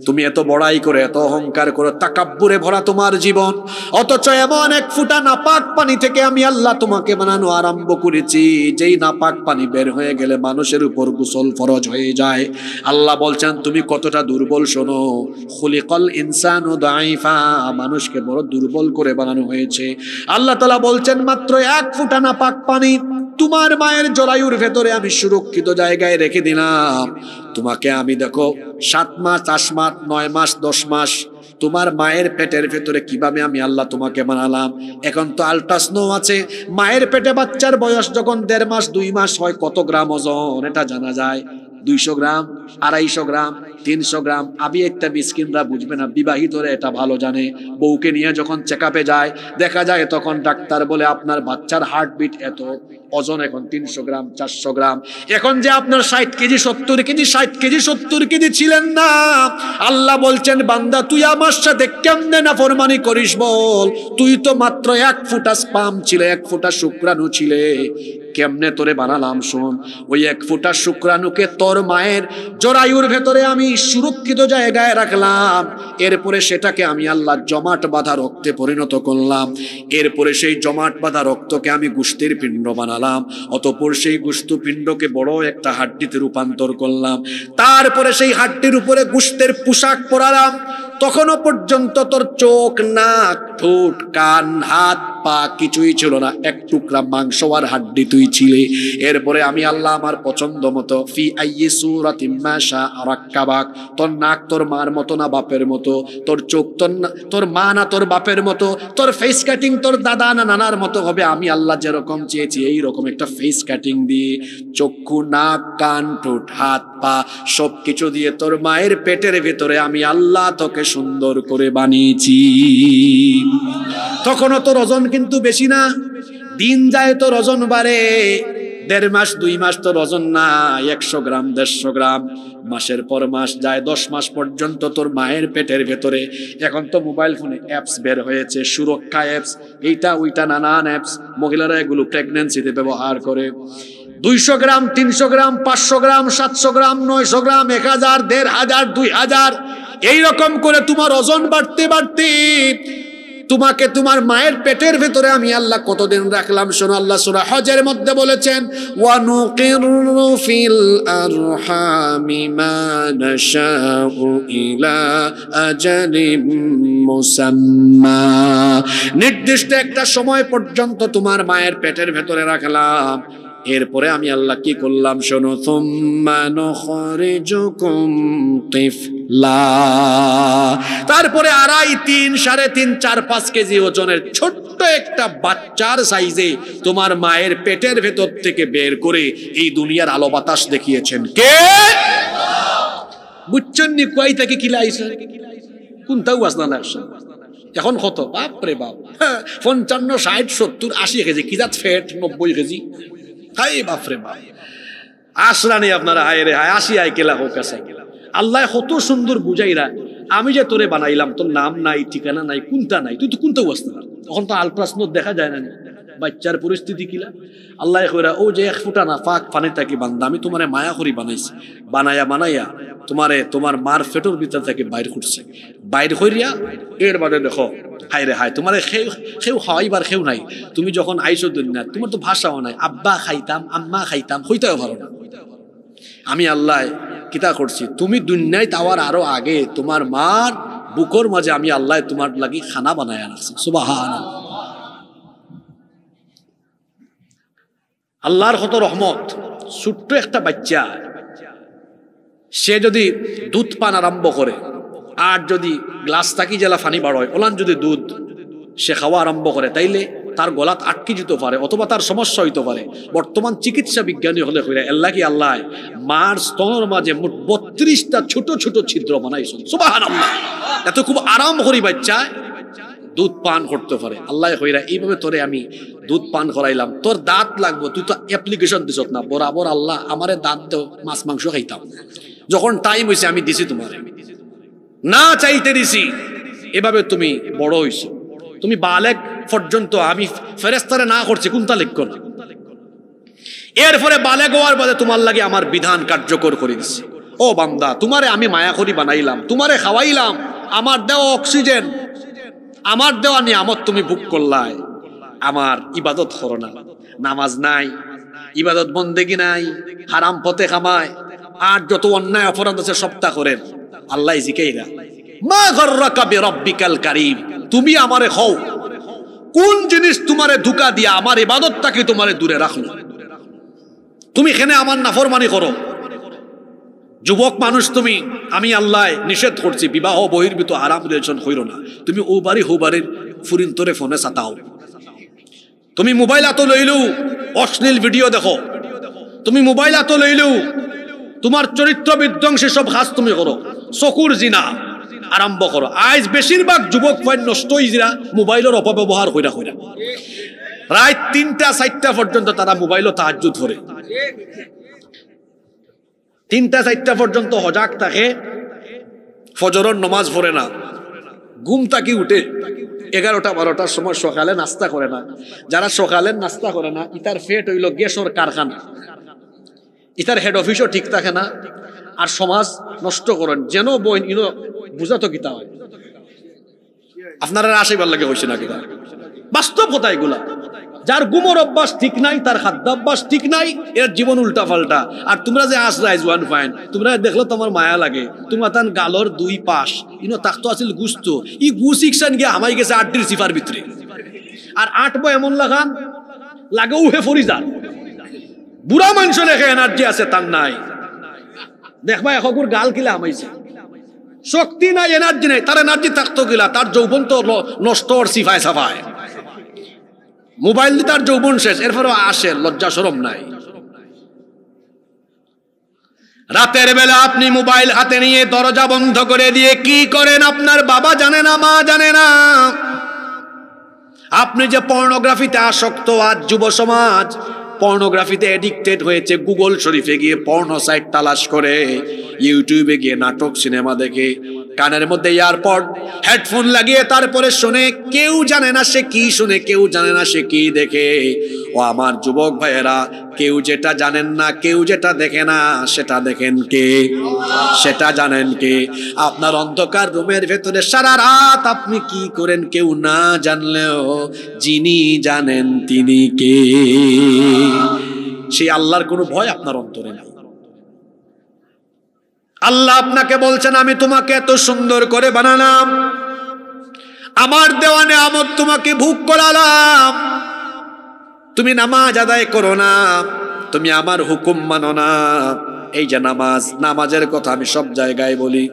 তুমি এত বড়াই করে, এত অহংকার করো, তাকাব্বুরে ভরা তোমার জীবন, অথচ এমন 1 ফোঁটা নাপাক পানি থেকে আমি আল্লাহ তোমাকে বানানো আরম্ভ করেছি, যেই নাপাক পানি বের হয়ে গেলে মানুষের উপর গোসল ফরজ হয়ে যায়। আল্লাহ বলছেন তুমি কতটা দুর্বল শোনো, খুলিকাল ইনসানু দাইফা, মানুষকে বড় দুর্বল করে বানানো হয়েছে। আল্লাহ তাআলা বলছেন মাত্র 1 ফোঁটা নাপাক পানি তোমার মায়ের জরায়ুর ভেতরে আমি সুরক্ষিত জায়গায় রেখে দিলাম। তোমাকে আমি দেখো 7 মাস, 8 মাস, 9 মাস, 10 মাস তোমার মায়ের পেটের ভেতরে কিভাবে আমি আল্লাহ তোমাকে বানালাম। এখন তো আল্ট্রাসাউন্ড আছে, মায়ের পেটে বাচ্চার বয়স যখন 1.5 মাস, 2 মাস হয় কত গ্রাম ওজন এটা জানা যায়। 200 গ্রাম, 250 গ্রাম, 300 গ্রাম। আবি একটা মিসকিনরা বুঝবে না, বিবাহিতরা এটা ভালো জানে। বউকে নিয়ে যখন চেকআপে যায়, দেখা যায় তখন ডাক্তার বলে আপনার বাচ্চার হার্টবিট এত, ওজন এখন 300 গ্রাম, 400 গ্রাম। এখন যে আপনার 60 কেজি, 70 কেজি, 60 কেজি, 70 কেজি ছিলেন না। আল্লাহ বলছেন বান্দা তুই আমার সাথে কেমনে নাফরমানি করিস বল? তুই তো মাত্র 1 ফোঁটা স্পাম ছিলে, 1 ফোঁটা শুক্রাণু ছিলে, কেমনে তোরে বানালাম শোন। ওই 1 ফোঁটা শুক্রাণুকে তোর মায়ের জরায়ুর ভেতরে আমি সুরক্ষিত জায়গায় রাখলাম। এরপরে সেটাকে আমি আল্লাহ জমাট বাঁধা রক্তে পরিণত করলাম। এরপরে সেই জমাট বাঁধা রক্তকে আমি গোশতের পিণ্ড বানালাম। অতঃপর সেই গোশত পিণ্ডকে বড় একটা হাড্ডিতে রূপান্তর করলাম। তারপরে সেই হাড্ডির উপরে গোশতের পোশাক পরালাম। তখনও পর্যন্ত তোর চোখ, নাক, ঠোঁট, কান, হাত, পা কিছুই ছিল না, এক টুকরা মাংস আর হাড্ডি তুই ছিলে। এরপরে আমি আল্লাহ আমার পছন্দ মতো ফি আইয়ি সূরাতিন মা শাআ রাক্কাবাক, তোর নাক তোর মার মতো না বাপের মতো, তোর চোখ তোর মা না তোর বাপের মতো, তোর ফেস কাটিং তোর দাদা না নানার মতো হবে। আমি আল্লাহ যেরকম চেয়েছি এইরকম একটা ফেস কাটিং দিয়ে, চক্ষু, নাক, কান, ঠোঁট, হাত, পা সবকিছু দিয়ে তোর মায়ের পেটের ভেতরে আমি আল্লাহ তোকে সুন্দর করে বানিয়েছি। তখনও তোর ওজন কিন্তু বেশি না, দিন যায় তোর ওজন বাড়ে, 1.5 মাস 2 মাস তোর ওজন না 100 গ্রাম 150 গ্রাম, মাসের পর মাস যায় 10 মাস পর্যন্ত তোর মায়ের পেটের ভেতরে। এখন তো মোবাইল ফোনে অ্যাপস বের হয়েছে, সুরক্ষা অ্যাপস, এইটা ওইটা নানান অ্যাপস, মহিলারা এগুলো প্রেগন্যান্সিতে ব্যবহার করে। 200 গ্রাম 300 গ্রাম 500 গ্রাম 700 গ্রাম 900 গ্রাম 1000 1500 2000 এইরকম করে তোমার ওজন বাড়তে বাড়তে তোমাকে তোমার মায়ের পেটের ভেতরে আমি আল্লাহ কতদিন রাখলাম শোনো। আল্লাহ সূরা হজের মধ্যে বলেছেন ওয়া নুকিরু ফিল আরহামি মা নাশাউ ইলা আজালিম মুসাম্মা, নির্দিষ্ট একটা সময় পর্যন্ত তোমার মায়ের পেটের ভেতরে রাখলাম। এরপরে আমি আল্লাহ কি করলাম শোনো, সুম্মা নুখরিজুকুম তিফলা, তারপরে 2.5 3 3.5 4 5 কেজি ওজনের ছোট্ট একটা বাচ্চার সাইজে তোমার মায়ের পেটের ভেতর থেকে বের করে এই দুনিয়ার আলো বাতাস দেখিয়েছেন কে? বুঝছেন নি কই থেকে কিলাইছে কোনটাও আসনা না। এখন কত বাপরে বাপ, 55 60 70 80 কেজি কি জাত ফ্যাট 90 কেজি, হাই বাপরে বাপ আসরা নেই আপনারা, হায় রে হায় 80 আই কেলা হোক আছে। আল্লাহ কত সুন্দর বুঝাইরা, আমি যে তোরে বানাইলাম তোর নাম নাই ঠিকানা নাই কোনটা নাই, তুই তো কোনটাও আসতে না। তখন তো আলট্রাসাউন্ড দেখা যায় না বাচ্চার পরিস্থিতি কিলা। আল্লাহ কইরা ও যে 1 ফুটা না পাক পানি থাকি বান্দা আমি তোমারে মায়া করি বানাইছি, বানাইয়া তোমারে তোমার মার পেটের ভিতর থেকে বাইর করছে, বাইর কইরা এর বাদে দেখো হায় রে হায় তোমারে খেউ খাওয়াইবার খেউ নাই। তুমি যখন আইছো দুনিয়া তোমার তো ভাষাও নাই, আব্বা খাইতাম আম্মা খাইতাম হইতেও পারো না। আমি আল্লাহ কিতা করছি, তুমি দুনিয়ায় তাওয়ার আরো আগে তোমার মার বুকর মাঝে আমি আল্লাহ তোমার লাগি খানা বানায়া রাখছি। সুবহানাল্লাহ, আল্লাহর কত রহমত। ছোট্ট একটা বাচ্চা সে যদি দুধ পান আরম্ভ করে আর যদি গ্লাস থাকি জেলা ফানি বাড়য় ওলান যদি দুধ সে খাওয়া আরম্ভ করে তাইলে তার গলাত আটকে যেতে পারে অথবা তার সমস্যা হইতে পারে। বর্তমান চিকিৎসা বিজ্ঞানী হলে কইরা আল্লাহ কি আল্লাহ মার স্তনের মাঝে মোট 32টা ছোট ছোট ছিদ্র বানাইছেন। সুবহানাল্লাহ, এত খুব আরাম করি বাচ্চা দুধ পান করতে পারে। আল্লাহ কইরা এইভাবে তোরে আমি দুধ পান করাইলাম, তোর দাঁত লাগবো, তুই তো অ্যাপ্লিকেশন দিছত না বরাবর আল্লাহ আমারে দাঁত দাও মাছ মাংস খাইতাম, যখন টাইম হয়েছে আমি দিছি তোমার না চাইতে দিছি, এভাবে তুমি বড় হইছো, তুমি বালেক পর্যন্ত আমি ফেরেশতারে না করছি কোনটা লিখো না। এরপরে বালেক হওয়ার বাদে তোমার লাগে আমার বিধান কার্যকর করে দিছি। ও বান্দা তোমারে আমি মায়া করি বানাইলাম, তোমারে খাওয়াইলাম, আমার দেওয়া অক্সিজেন আমার দেওয়া নিয়ামত তুমি বুক করলাই, আমার ইবাদত করো না, নামাজ নাই, ইবাদত বন্দেগি নাই, হারাম পথে কামায় আর যত অন্যায় অপরাধ আছে সবটা করেন। আল্লাহ জিকাইরা মা গররাকা বিরাব্বিকাল কারীম, তুমি আমারে খাও কোন জিনিস তোমারে ধোঁকা দিয়া আমার ইবাদতটাকে তোমারে দূরে রাখলো, তুমি এখানে আমার নাফরমানি করো। যুবক মানুষ তুমি, আমি আল্লাহ নিষেধ করছি বিবাহ বহির্ভূত আরাম রিলেশন হইরো না, তুমি ও বাড়ি হো বাড়ির ফুরিন তোরে ফোনে সাতাও, তুমি মোবাইল আতো লইলেও অশ্লীল ভিডিও দেখো, তুমি মোবাইল আতো লইলেও তোমার চরিত্র বিধ্বংসী সব কাজ তুমি করো, চকুর জিনা আরম্ভ করো। আজ বেশিরভাগ যুবক ফাইন নষ্ট হইরা মোবাইলের অপব্যবহার কইরা কইরা রাত 3টা 4টা পর্যন্ত তারা মোবাইলও তাহাজ্জুদ করে, 3টা 4টা পর্যন্ত হজাক থাকে, ফজরের নামাজ পড়ে না, ঘুম থাকি উঠে 11টা 12টার সময় সকালে নাস্তা করে না। যারা সকালে নাস্তা করে না ইতার ফেট হইল গ্যাসের কারখানা, ইতার হেড অফিসও ঠিক থাকে না, আর সমাজ নষ্ট করেন যেন বই ইনো বুঝাতো কিতা হয় আপনারা আশীর্বাদ লাগে হয়েছে না কিতা, বাস্তব কথা এগুলা। যার ঘুমোর অভ্যাস ঠিক নাই, তার খাদ্যাভ্যাস ঠিক নাই, এর জীবন উল্টা পাল্টা। আর তোমরা যে আসলাই জোয়ান ফাইন, তোমরা দেখলো তোমার মায়া লাগে। তোমার তান গালর দুই পাশ ইনো তাকতো আছিল গুস্ত, ই গুস ইকশান গিয়ে হামাই গেছে 8 সিফার ভিতরে। আর 8 এমন লাগান লাগেও হে ফরি যান। বুড়া মানুষ লেখে এনার্জি আছে তার নাই, দেখবা এখকুর গাল কিলা হামাইছে, শক্তি নাই, এনার্জি নাই। তার এনার্জি থাকতো কিলা, তার যৌবন তো নষ্ট ওর সিফায় সাফায়। মোবাইল দিয়ে তার যৌবন শেষ, এরপরও আসে, লজ্জা শরম নাই। রাতের বেলা আপনি মোবাইল হাতে নিয়ে দরজা বন্ধ করে দিয়ে কি করেন আপনার বাবা জানে না, মা জানে না। আপনি যে পর্নোগ্রাফিতে আসক্ত, আজ যুব সমাজ পর্নোগ্রাফিতে এডিক্টেড হয়েছে। গুগল শরীফে গিয়ে পর্নো সাইট তালাশ করে, ইউটিউবে গিয়ে নাটক সিনেমা দেখে, কানের মধ্যে ইয়ারপড হেডফোন লাগিয়ে তারপরে শুনে। কেউ জানে না সে কি শুনে, কেউ জানে না সে কি দেখে। ও আমার যুবক ভাইয়েরা, কেউ যেটা জানেন না, কেউ যেটা দেখে না, সেটা দেখেন কে? সেটা জানেন কে? আপনার অন্ধকার রুমের ভেতরে সারা রাত আপনি কি করেন কেউ না জানলেও যিনি জানেন তিনি কে? সেই আল্লাহর কোনো ভয় আপনার অন্তরে নাই। আল্লাহ আপনাকে বলছেন, আমি তোমাকে এত সুন্দর করে বানালাম, আমার দেওয়া নেয়ামত তোমাকে ভোগ করালাম, তুমি নামাজ আদায় করো না, তুমি আমার হুকুম মানো না। এই যে নামাজ, নামাজের কথা আমি সব জায়গায় বলি,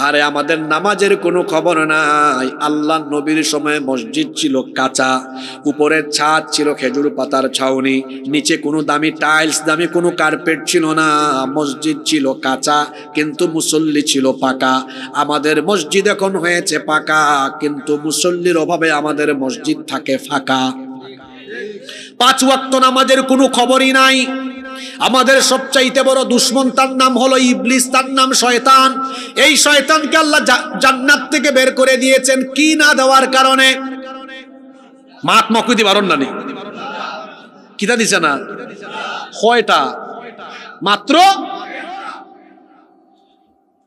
আরে আমাদের নামাজের কোনো খবর নাই। আল্লাহ নবীর সময় মসজিদ ছিল কাঁচা, উপরের ছাদ ছিল খেজুর পাতার ছাউনি, নিচে কোনো দামি টাইলস, দামি কোনো কার্পেট ছিল না। মসজিদ ছিল কাঁচা কিন্তু মুসল্লি ছিল পাকা। আমাদের মসজিদ এখন হয়েছে পাকা, কিন্তু মুসল্লির অভাবে আমাদের মসজিদ থাকে ফাঁকা। 5 ওয়াক্ত নামাজের কোনো খবরই নাই। আমাদের সবচাইতে বড় দুশমন, তার নাম হলো ইবলিস, তার নাম শয়তান। এই শয়তানকে আল্লাহ জান্নাত থেকে বের করে দিয়েছেন কি না দেওয়ার কারণে? মাত মকুদি বারণ না নেই, কিতা দিছে না? কয়টা? মাত্র।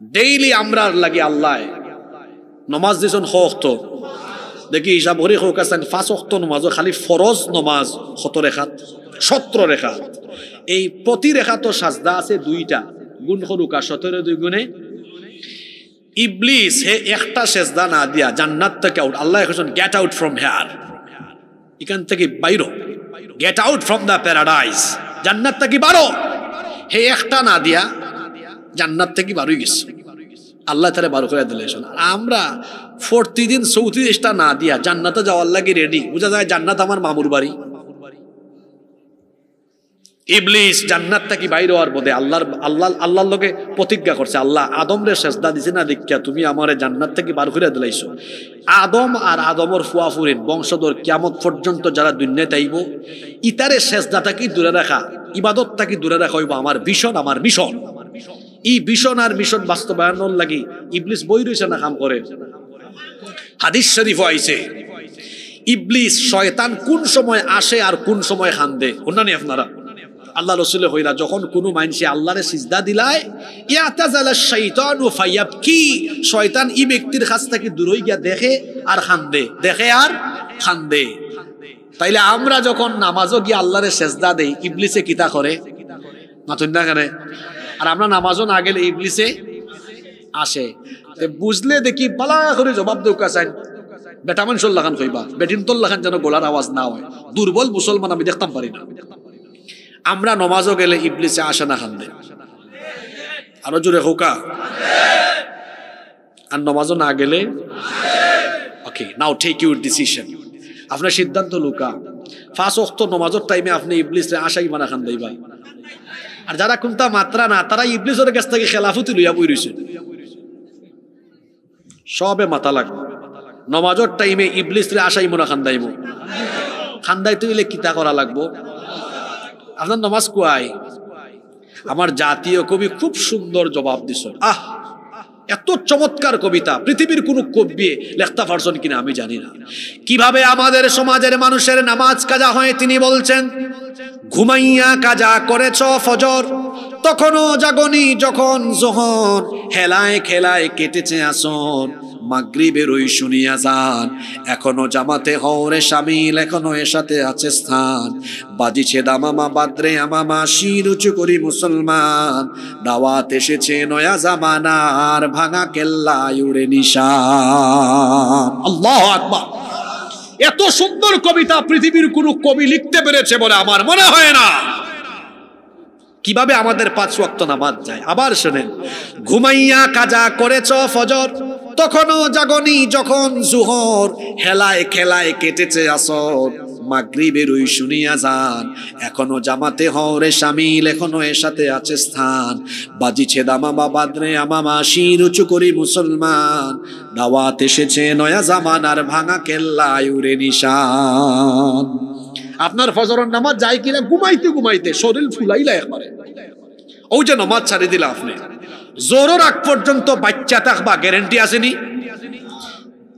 ডেইলি আমরা লাগি আল্লাহ নমাজ দিছেন হক্ত, দেখি হিসাব হরি হোক আছেন 5 ওয়াক্ত নমাজ, খালি ফরজ নমাজ 17 রেখাত, 17 রেখাত। এই প্রতি রেখা তো সাজদা আছে 2টা, গুণ করুকা 17 2 গুণে। ইবলিস হে একটা সেজদা না দিয়া জান্নাত থেকে আউট। আল্লাহ এখন গেট আউট ফ্রম হিয়ার, এখান থেকে বাইরো, get out from the paradise, জান্নাত থেকে বারো। হে একটা না দিয়া জান্নাত থেকে বারোই গেছে, আল্লাহ তারে বারো করে দিলে। আমরা প্রতিদিন 34টা না দিয়া জান্নাতে যাওয়ার লাগে রেডি। বুঝা যায় জান্নাত আমার মামুর বাড়ি। ইবলিস জান্নাত থেকে বাইরে হওয়ার পথে আল্লাহর লোকে প্রতিজ্ঞা করছে, আল্লাহ আদম রে সেজদা দিছে না দেখিয়া তুমি আমারে জান্নাত থেকে বার করে দিলাইছো। আদম আর আদমর ফুয়াফুরিন বংশধর কিয়ামত পর্যন্ত যারা দুনিয়াতে আইব, ইতারে সেজদাটাকে দূরে রাখা, ইবাদতটাকে দূরে রাখা হইব আমার ভিশন, আমার মিশন। এই ভিশন আর মিশন বাস্তবায়নের লাগি ইবলিস বই রইছে না কাম করে। হাদিস শরীফ আইছে, ইবলিস শয়তান কোন সময় আসে আর কোন সময় খান্দে শুনানি আপনারা? আল্লাহ রসুল হইরা যখন কোনো মানুষে আল্লাহরে সিজদা দিলায়, ইয়াতাজালা শাইতানু ফায়াবকি, শয়তান এই ব্যক্তির কাছ থেকে দূর হই গিয়া দেখে আর খান্দে, দেখে আর খান্দে। তাইলে আমরা যখন নামাজও গিয়ে আল্লাহরে সিজদা দেই, ইবলিসে কিতা করে মাতুন না কেন? আর আমরা নামাজও না গেলে ইবলিসে আসে। বুঝলে দেখি বালা করে জবাব দেওয়া চাই, বেটা মানুষের লাগান কইবা, বেটিন তোর লাগান যেন গোলার আওয়াজ না হয়। দুর্বল মুসলমান আমি দেখতাম পারি না। আমরা নমাজও গেলে ইবলিসে আসে না খান্দে, আরো জোরে হোকা। আর নমাজও না গেলে ওকে, নাও টেক ইউর ডিসিশন। আপনার সিদ্ধান্ত লুকা, 5 ওয়াক্ত নমাজের টাইমে আপনি ইবলিসে আশাই মানা খান্দাইবা। আর যারা কোনটা মাত্রা না, তারা ইবলিসের কাছ থেকে খেলাফতি লইয়া বই রইছে, সবে মাথা লাগবে। নমাজের টাইমে ইবলিসরে আশাই মনা খান্দাইব, খান্দাইতে হইলে কিতা করা লাগবো? আপনার নমাজ কুয়াই। আমার জাতীয় কবি খুব সুন্দর জবাব দিছ। এত চমৎকার কবিতা পৃথিবীর কোন কবি লেখতে পারছেন কিনা আমি জানি না। কিভাবে আমাদের সমাজের মানুষের নামাজ কাজা হয় তিনি বলছেন, ঘুমাইয়া কাজা করেছ ফজর, তখনও জাগনি যখন জোহর, হেলায় খেলায় কেটেছে আসর, মাগরিবের ওই শুনিয়া যান, এখনো জামাতে হওরে শামিল, এখনো এর সাথে আছে স্থান। বাজিছে দামামা বাদ্রে আমামা, শির উঁচু করি মুসলমান, দাওয়াত এসেছে নয়া জামানার, ভাঙা কেল্লায় উড়ে নিশান। আল্লাহু আকবার। এত সুন্দর কবিতা পৃথিবীর কোন কবি লিখতে পেরেছে বলে আমার মনে হয় না। কিভাবে আমাদের 5 ওয়াক্ত নামাজ যায়। আবার শুনেন, ঘুমাইয়া কাজা করেছ ফজর, তখনও জাগনি যখন জুহর, হেলায় খেলায় কেটেছে আসর, মাগরিবের ওই শুনিয়া যান, এখনো জামাতে হওরে শামিল, এখনো এর সাথে আছে স্থান। বাজিছে দামামা বাদ্রে আমামা, শির উঁচু করি মুসলমান, দাওয়াত এসেছে নয়া জামানার, ভাঙা কেল্লায় উড়ে নিশান। আপনার ফজরের নামাজ যায় কিনা ঘুমাইতে ঘুমাইতে শরীর ফুলাইলা একবারে। ওই যে নামাজ ছাড়ি দিলা আপনি, জোরের আগ পর্যন্ত বাচ্চা থাকবা, গ্যারান্টি আসেনি?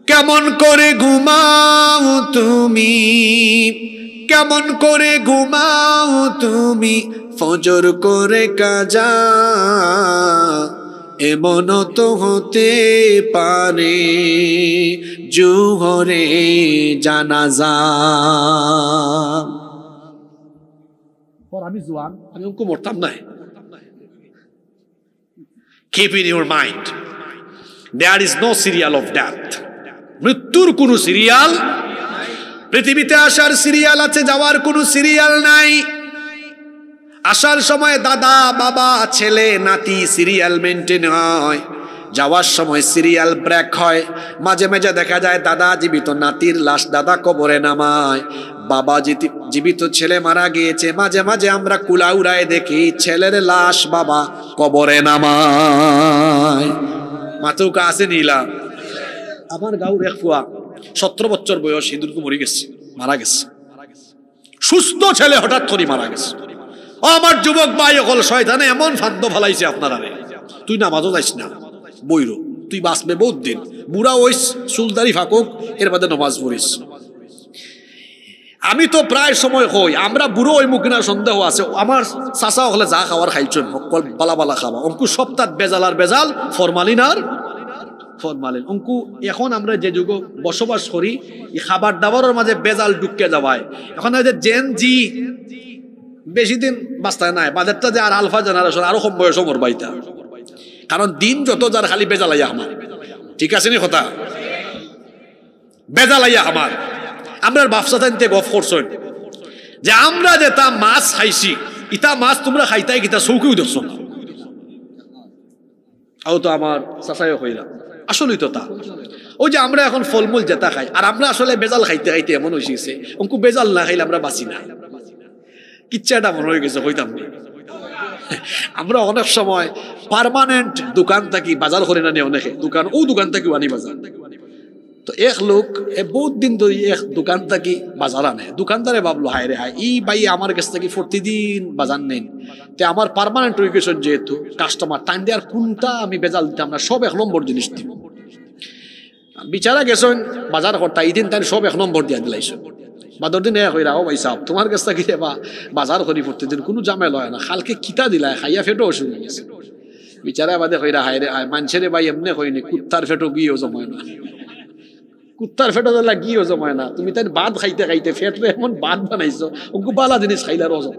কেমন করে ঘুমাও তুমি, কেমন করে ঘুমাও তুমি, ফজর করে কাজা, এমন তো হতে পারে জোহরে জানাজা। আমি জোয়ান, আমি অঙ্ক মরতাম না। Keep in your mind, there is no serial of death. মৃত্যুর কোন সিরিয়াল, পৃথিবীতে আসার সিরিয়াল আছে, যাওয়ার কোন সিরিয়াল নাই। আসার সময় দাদা বাবা ছেলে নাতি সিরিয়াল মেনটেন হয়, যাওয়ার সময় সিরিয়াল ব্রেক হয়। মাঝে মাঝে দেখা যায় দাদা জীবিত, নাতির লাশ দাদা কবরে নামায়, বাবা জীবিত, ছেলে মারা গিয়েছে, মাঝে মাঝে আমরা কুলাউড়ায় দেখি ছেলের লাশ বাবা কবরে নামায়। মাতুকা আছে নীলা, আমার গাঁর এক ফুয়া 17 বছর বয়স, সিঁদুরকে মরে গেছে, মারা গেছে। সুস্থ ছেলে হঠাৎ করে মারা গেছে। আমার যুবক ভাই হল, শয়তানে এমন ফান্দ ফেলাইছে আপনারা, তুই নামাজও যাইস না, বইরো, তুই বাঁচবে বহুত দিন, বুড়া ওইস, চুলদারি ফাঁকুক, এর বাদে নামাজ পড়িস। আমি তো প্রায় সময় হই, আমরা বুড়ো ওই মুখিনা সন্দেহ আছে। আমার চাচা হলে যা খাওয়ার খাইছেন, বালা বালা খাওয়া, অঙ্কু সপ্তাহ বেজাল আর বেজাল, ফরমালিন আর ফরমালিন। অঙ্কু এখন আমরা যে যুগ বসবাস করি, এই খাবার দাবারের মাঝে বেজাল ঢুকে যাওয়ায়, এখন জেন জি বেশি দিন বাঁচতায় নাই, বাজারটা যে আর আলফা জেনারেশন আরো কম বয়স মর বাইতা, কারণ দিন যত যার খালি বেজালাইয়া আমার, ঠিক আছে নি কথা, বেজালাইয়া আমার। আমরা ব্যবসা থাকতে গফ করছেন যে আমরা যে তা মাছ খাইছি, ইটা মাছ তোমরা খাইতাই কিতা চৌকিও দেখছো না। আও তো আমার চাচাই হইলা, আসলেই তো তা। ওই যে আমরা এখন ফলমূল যেটা খাই, আর আমরা আসলে বেজাল খাইতে খাইতে এমন হয়েছে, অঙ্কু বেজাল না খাইলে আমরা বাঁচি না। কিচ্ছাটা মনে হয়ে গেছে, হইতাম না। আমরা অনেক সময় পার্মানেন্ট দোকান থাকি বাজার করে না নিয়ে, অনেকে দোকান ও দোকান থাকি আনি বাজার। তো এক লোক বহুত দিন ধরে এক দোকান থাকি বাজার আনে, দোকানদারে ভাবলো হায় রে হায়, এই ভাই আমার কাছ থেকে প্রতিদিন বাজার নেন, তে আমার পার্মানেন্ট হয়ে গেছেন যেহেতু কাস্টমার, টাইম দিয়ে আর কোনটা আমি বেজাল দিতাম না, সব 1 নম্বর জিনিস দিব। বিচারা গেছেন বাজার করতা, এই দিন তাই সব 1 নম্বর দিয়া দিলাইছেন। বাদর দিন এক হইরা, ও ভাই সাহেব তোমার কাছ থেকে বাজার করি প্রতিদিন, কোনো জামেলা হয় না, খালকে কিতা দিলাই, খাইয়া ফেটো অসুবিধা গেছে। বিচারা বাদে হইরা হায় রে হায়, মানুষের ভাই এমনি হয়নি, কুত্তার ফেটো গিয়েও জমায় না, কুত্তার ফেটো দিলা গিয়েও জমায় না। তুমি তাই ভাত খাইতে খাইতে ফেটরে এমন ভাত বানাইছো, ওকে বালা জিনিস খাইলার অজম।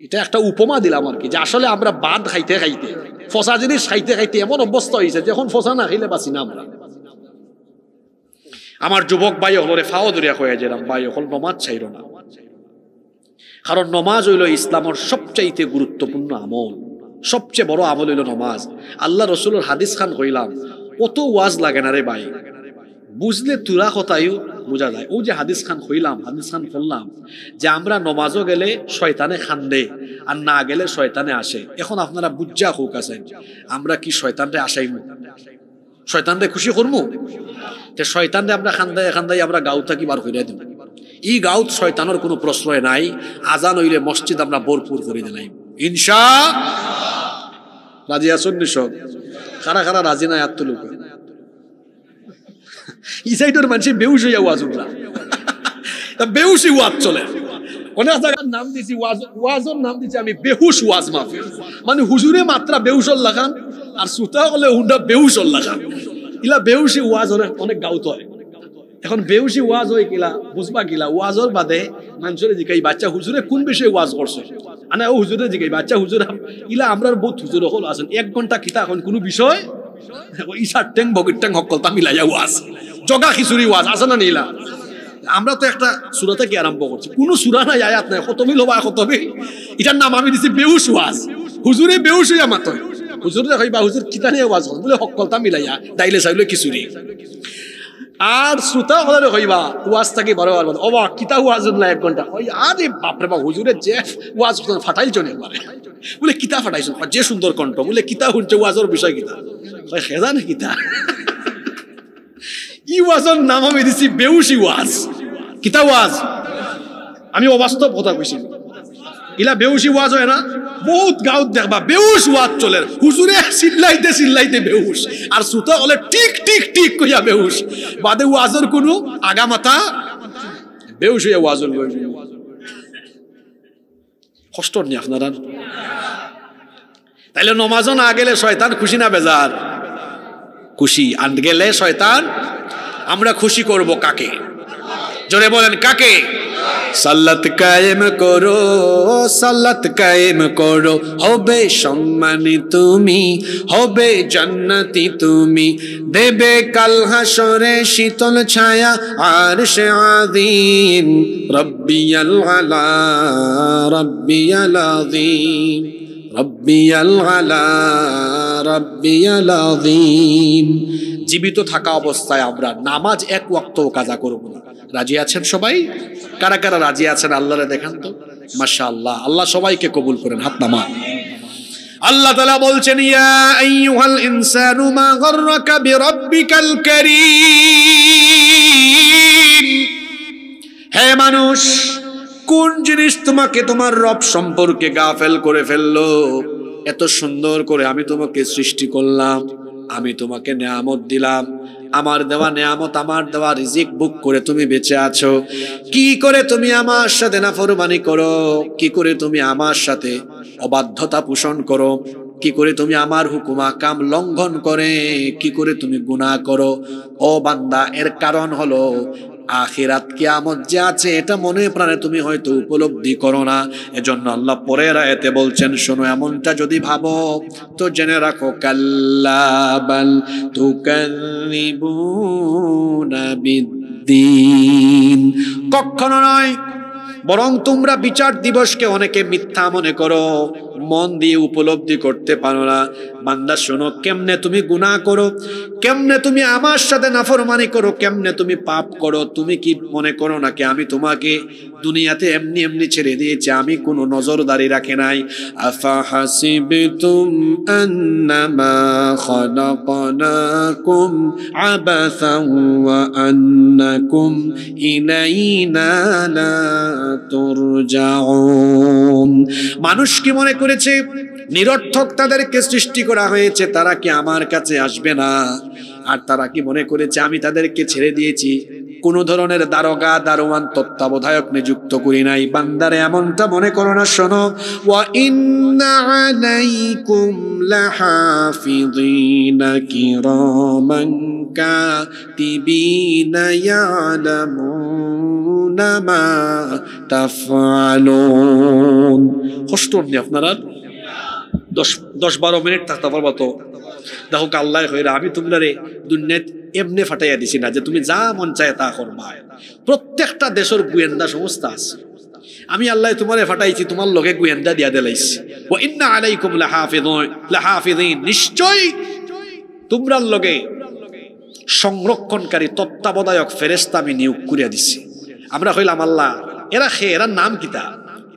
এটা একটা উপমা দিলাম আর কি, যে আসলে আমরা ভাত খাইতে খাইতে, ফসা জিনিস খাইতে খাইতে এমন অবস্থা হয়েছে যে এখন ফসা না খাইলে বাঁচি না আমরা। আমার যুবক ভাই হলরে ফাও দরিয়া হয়ে যেলাম, ভাই হল নমাজ চাইল না, কারণ নমাজ হইল ইসলামের সবচাইতে গুরুত্বপূর্ণ আমল, সবচেয়ে বড় আমল হইল নমাজ। আল্লাহ রসুলের হাদিস খান কইলাম, অত ওয়াজ লাগে না রে ভাই, বুঝলে তুরা কথাইও বোঝা যায়। ও যে হাদিস খান হইলাম, হাদিস খান করলাম যে আমরা নমাজও গেলে শয়তানে খান্দে, আর না গেলে শয়তানে আসে। এখন আপনারা বুঝা হোক আছেন, আমরা কি শয়তানরে আসাইমু, শয়তানরে খুশি করবো? শয়তানরে আমরা খান্দাই খান্দাই আমরা গাঁও থাকি বার করে দিব। এই গাঁত শয়তানের কোনো প্রশ্রয় নাই। আজান হইলে মসজিদ আমরা ভরপুর করে দিলাম ইনশা। রাজি আসুন সব? কারা কারা রাজি নাই আত্মলোক? এই সাইডের মানুষ বেউস হইয়া ওয়াজ উঠলা, বেউসি ওয়াজ চলে। অনেক জায়গার নাম দিছি ওয়াজের নাম দিছি আমি বেহুশ ওয়াজ মাহফিল, মানে হুজুরে মাত্রা বেউসর লাগান আর সুতা হলে হুন্ডা বেউসর লাগান। ইলা বেউসি ওয়াজ অনেক গাউত হয়। এখন বেউসি ওয়াজ হয় কিলা বুঝবা কিলা, ওয়াজর বাদে মানুষের জিগাই বাচ্চা হুজুরে কোন বিষয়ে ওয়াজ করছে, আনা ও হুজুরে জিগাই বাচ্চা হুজুর ইলা আমরার বহুত হুজুর হল আছেন 1 ঘন্টা কিতা এখন কোন বিষয় ইসার ট্যাং বগির ট্যাং হকলতা মিলাইয়া ওয়াজ জগা খিচুড়ি ওয়াজ আছে না নিলা। আমরা তো একটা সূরা থেকে আরম্ভ করছি, কোন সূরা নাই আয়াত নাই, খতমিল হবা খতমিল, এটার নাম আমি দিছি বেউস ওয়াজ। হুজুরে বেউস হইয়া মাত, হুজুরে কইবা হুজুর কিতা নিয়ে ওয়াজ বলে হকলতা মিলাইয়া দাইলে চাইলে খিচুড়ি। আর শ্রোতা হলে কইবা ওয়াজ থাকি 12 বার অবা কিতা ওয়াজ না 1 ঘন্টা কই আরে বাপ রে বাপ হুজুরে যে ওয়াজ ফাটাইল চলে পারে বলে কিতা ফাটাইছ যে সুন্দর কণ্ঠ বলে কিতা শুনছে ওয়াজের বিষয় কিতা কই খেজা না কিতা ই ওয়াজের নাম আমি দিছি বেউসি ওয়াজ। কিতা ওয়াজ আমি অবাস্তব কথা কইছি, ইলা বেউসি ওয়াজ হয় না, বহুত গাঁত দেখবা বেউস ওয়াজ চলে, হুজুরে চিল্লাইতে চিল্লাইতে বেউস আর শ্রোতা হলে টিক টিক টিক কইয়া বেউস, বাদে ওয়াজের কোনো আগামাতা বেউস হইয়া ওয়াজের কষ্ট নি আপনারা। তাইলে নমাজও না গেলে শয়তান খুশি না বেজার? খুশি। আর গেলে শয়তান, আমরা খুশি করব কাকে? জোরে বলেন কাকে? সাল্লাত কায়েম করো, সাল্লাত কায়েম করো, হবে সম্মানী তুমি, হবে জান্নাতি তুমি, দেবে কাল হাসরে শীতল ছায়া আরশে আযীম, রব্বিয়াল আলা রব্বিয়াল আযীম, রব্বিয়াল আলা রব্বিয়াল আযীম। জীবিত থাকা অবস্থায় আমরা নামাজ 1 ওয়াক্ত কাজা করব না। রাজি আছেন সবাই? কারা কারা রাজি আছেন আল্লাহরে দেখান তো। মাশাআল্লাহ, আল্লাহ সবাইকে কবুল করেন, হাত নামান। আল্লাহ তাআলা বলছেন ইয়া আইয়ুহাল ইনসানু মা গাররাকা বিরাব্বিকাল কারীম, হে মানুষ কোন জিনিস তোমাকে তোমার রব সম্পর্কে গাফেল করে ফেললো? এত সুন্দর করে আমি তোমাকে সৃষ্টি করলাম, আমি তোমাকে নেয়ামত দিলাম, আমার দেওয়া নেয়ামত, আমার দেওয়া রিজিক বুক করে তুমি বেঁচে আছো। কি করে তুমি আমার সাথে নাফরমানি করো? কি করে তুমি আমার সাথে অবাধ্যতা পোষণ করো? কি করে তুমি আমার হুকুম আহকাম লঙ্ঘন করে কি করে তুমি গুনাহ করো? ও বান্দা, এর কারণ হলো আখিরাত কিয়ামত যে আছে এটা মনে প্রাণে তুমি হয়তো উপলব্ধি করো না। এজন্য আল্লাহ পরের আয়াতে বলছেন, শোনো, এমনটা যদি ভাবো তো জেনে রাখো, কাল্লা বাল তুকাযযিবুনা বিদ্দীন, কখনো নয়, বরং তোমরা বিচার দিবসকে অনেকে মিথ্যা মনে করো, মন দিয়ে উপলব্ধি করতে পারো না। বান্দা শোনো, কেমনে তুমি গুনাহ করো, কেমনে তুমি আমার সাথে নাফরমানি করো, কেমনে তুমি পাপ করো। তুমি কি মনে করো নাকি আমি তোমাকে দুনিয়াতে এমনি এমনি ছেড়ে দিয়েছি? আমি কোনো নজরদারি রাখি নাই। আফা হাসিবতুম আন্নামা খালাকনাকুম আবাসান ওয়া আন্নাকুম ইলাইনা লা তুরজাউন, মানুষ কি মনে করেছে নিরর্থক তাদেরকে সৃষ্টি করা হয়েছে, তারা কি আমার কাছে আসবে না? আর তারা কি মনে করেছে আমি তাদেরকে ছেড়ে দিয়েছি, কোন ধরনের দারোগা দারোয়ান তত্ত্বাবধায়ক নিযুক্ত করি নাই? বান্দারে এমনটা মনে করো না। শোনো, ওয়া ইন্না আলাইকুম লাহাফিযিনা কিরামান কাতিবিনা ইয়ালামুনা মা তাফআলুন। কষ্ট নেই আপনারা, 10-12 মিনিট থাকতে পারবো তো? দেখো আল্লাহ হইরা আমি তোমরা দুনিয়াত এমনি ফাটাইয়া দিছি না যে তুমি যা মন চায় তা করবা। প্রত্যেকটা দেশের গোয়েন্দা সংস্থা আছে, আমি আল্লাহ তোমারে ফাটাইছি, তোমার লগে গোয়েন্দা দিয়া দিলাইছি। ওয়া ইন্না আলাইকুম লাহাফিযিন, নিশ্চয় তোমরার লগে সংরক্ষণকারী তত্ত্বাবধায়ক ফেরেশতা আমি নিয়োগ করিয়া দিছি। আমরা কইলাম আল্লাহ এরা এরার নাম কিতা?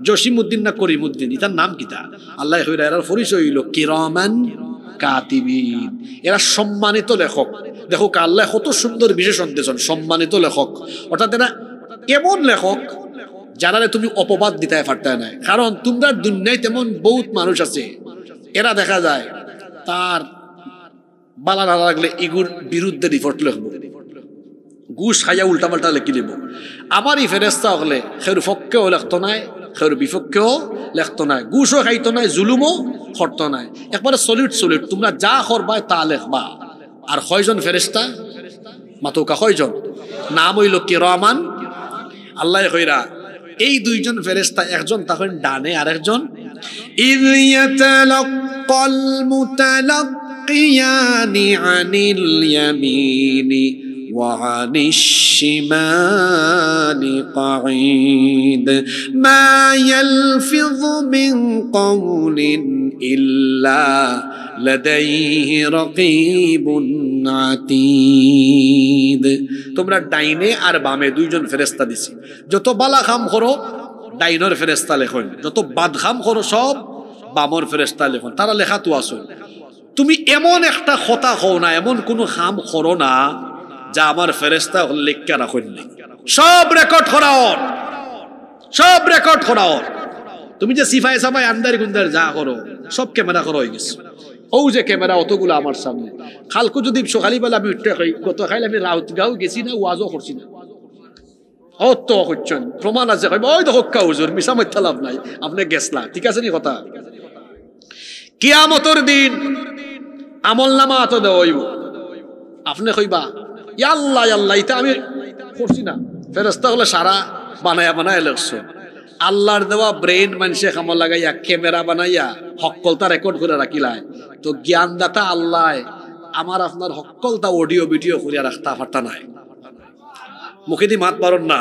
জসিমউদ্দিন না করিমউদ্দিন, এটার নাম কিতা? আল্লাহ কইরা এরার পরিচয় হইল কিরামান কাতিবিন, এরা সম্মানিত লেখক। দেখো আল্লাহ কত সুন্দর বিশেষণ দিয়েছেন, সম্মানিত লেখক। অর্থাৎ এরা এমন লেখক যারা তুমি অপবাদ দিতে পারতে না। কারণ তোমরা দুনিয়ায় তেমন বহুত মানুষ আছে, এরা দেখা যায় তার বালা না লাগলে এগুর বিরুদ্ধে রিপোর্ট লিখবো, ঘুষ খাইয়া উল্টা পাল্টা লিখি দেব। আমারই ফেরেস্তা হলে সের পক্ষেও লেখত নাই, সের বিপক্ষেও লেখত নাই, ঘুষও খাইতো নাই, জুলুমও করতো নাই। একবারে সলিড তোমরা যা করবা তা লেখবা। আর কয়জন ফেরেশতা মাতুকা কয়জন নাম হইল কিরামান আল্লাহ কইরা এই দুইজন ফেরেশতা একজন তখন ডানে আর একজন ইয ইয়াতালাক্কাল মুতালাক্কিয়ানি আনিল ইয়ামিনি ওয়া আনিশ শিমালি কাঈদ মা ইয়ালফিযু মিন কাওলিন ইল্লা লাদাইহি রাকীবুন আতীদ। তোমরা ডাইনে আর বামে দুইজন ফেরেশতা দিছি, যত বালা কাম করো ডাইনের ফেরেশতা লেখন, যত বাদ কাম করো সব বামর ফেরেশতা লেখন। তারা লেখা তো আসো। তুমি এমন একটা কথা হও না, এমন কোনো কাম করো না যা আমার ফেরেশতা লেখা রাখেন না, সব রেকর্ড করাও, সব রেকর্ড করাও। তুমি যে সিফাই সাফাই আন্দার গুন্দার যা করো সব ক্যামেরা করা হয়ে গেছে। ও যে ক্যামেরা অতগুলো আমার সামনে, খালকু যদি সকালবেলা আমি উঠতে খাই, গত খাইলে আমি রাউতগাঁও গেছি না, ওয়াজও করছি না, অত করছেন প্রমাণ আছে, ওই তো হক্কা হুজুর মিশা মিথ্যা লাভ নাই, আপনি গেছলা, ঠিক আছে নি কথা। কিয়ামতের দিন আমল নামা এত দেওয়া হইব, আপনি কইবা ইয়াল্লাহ আল্লাহ এটা আমি করছি না, ফেরেশতা হলে সারা বানায়া বানায় লাগছে। আল্লাহর দেওয়া ব্রেন মানুষে কামল লাগাইয়া ক্যামেরা বানাইয়া হক্কলতা রেকর্ড করে রাখিলায়, তো জ্ঞানদাতা আল্লাহ আমার আপনার হক্কলতা অডিও ভিডিও করিয়া রাখতা পারতা নাই। মুখে দি মাত পারন না,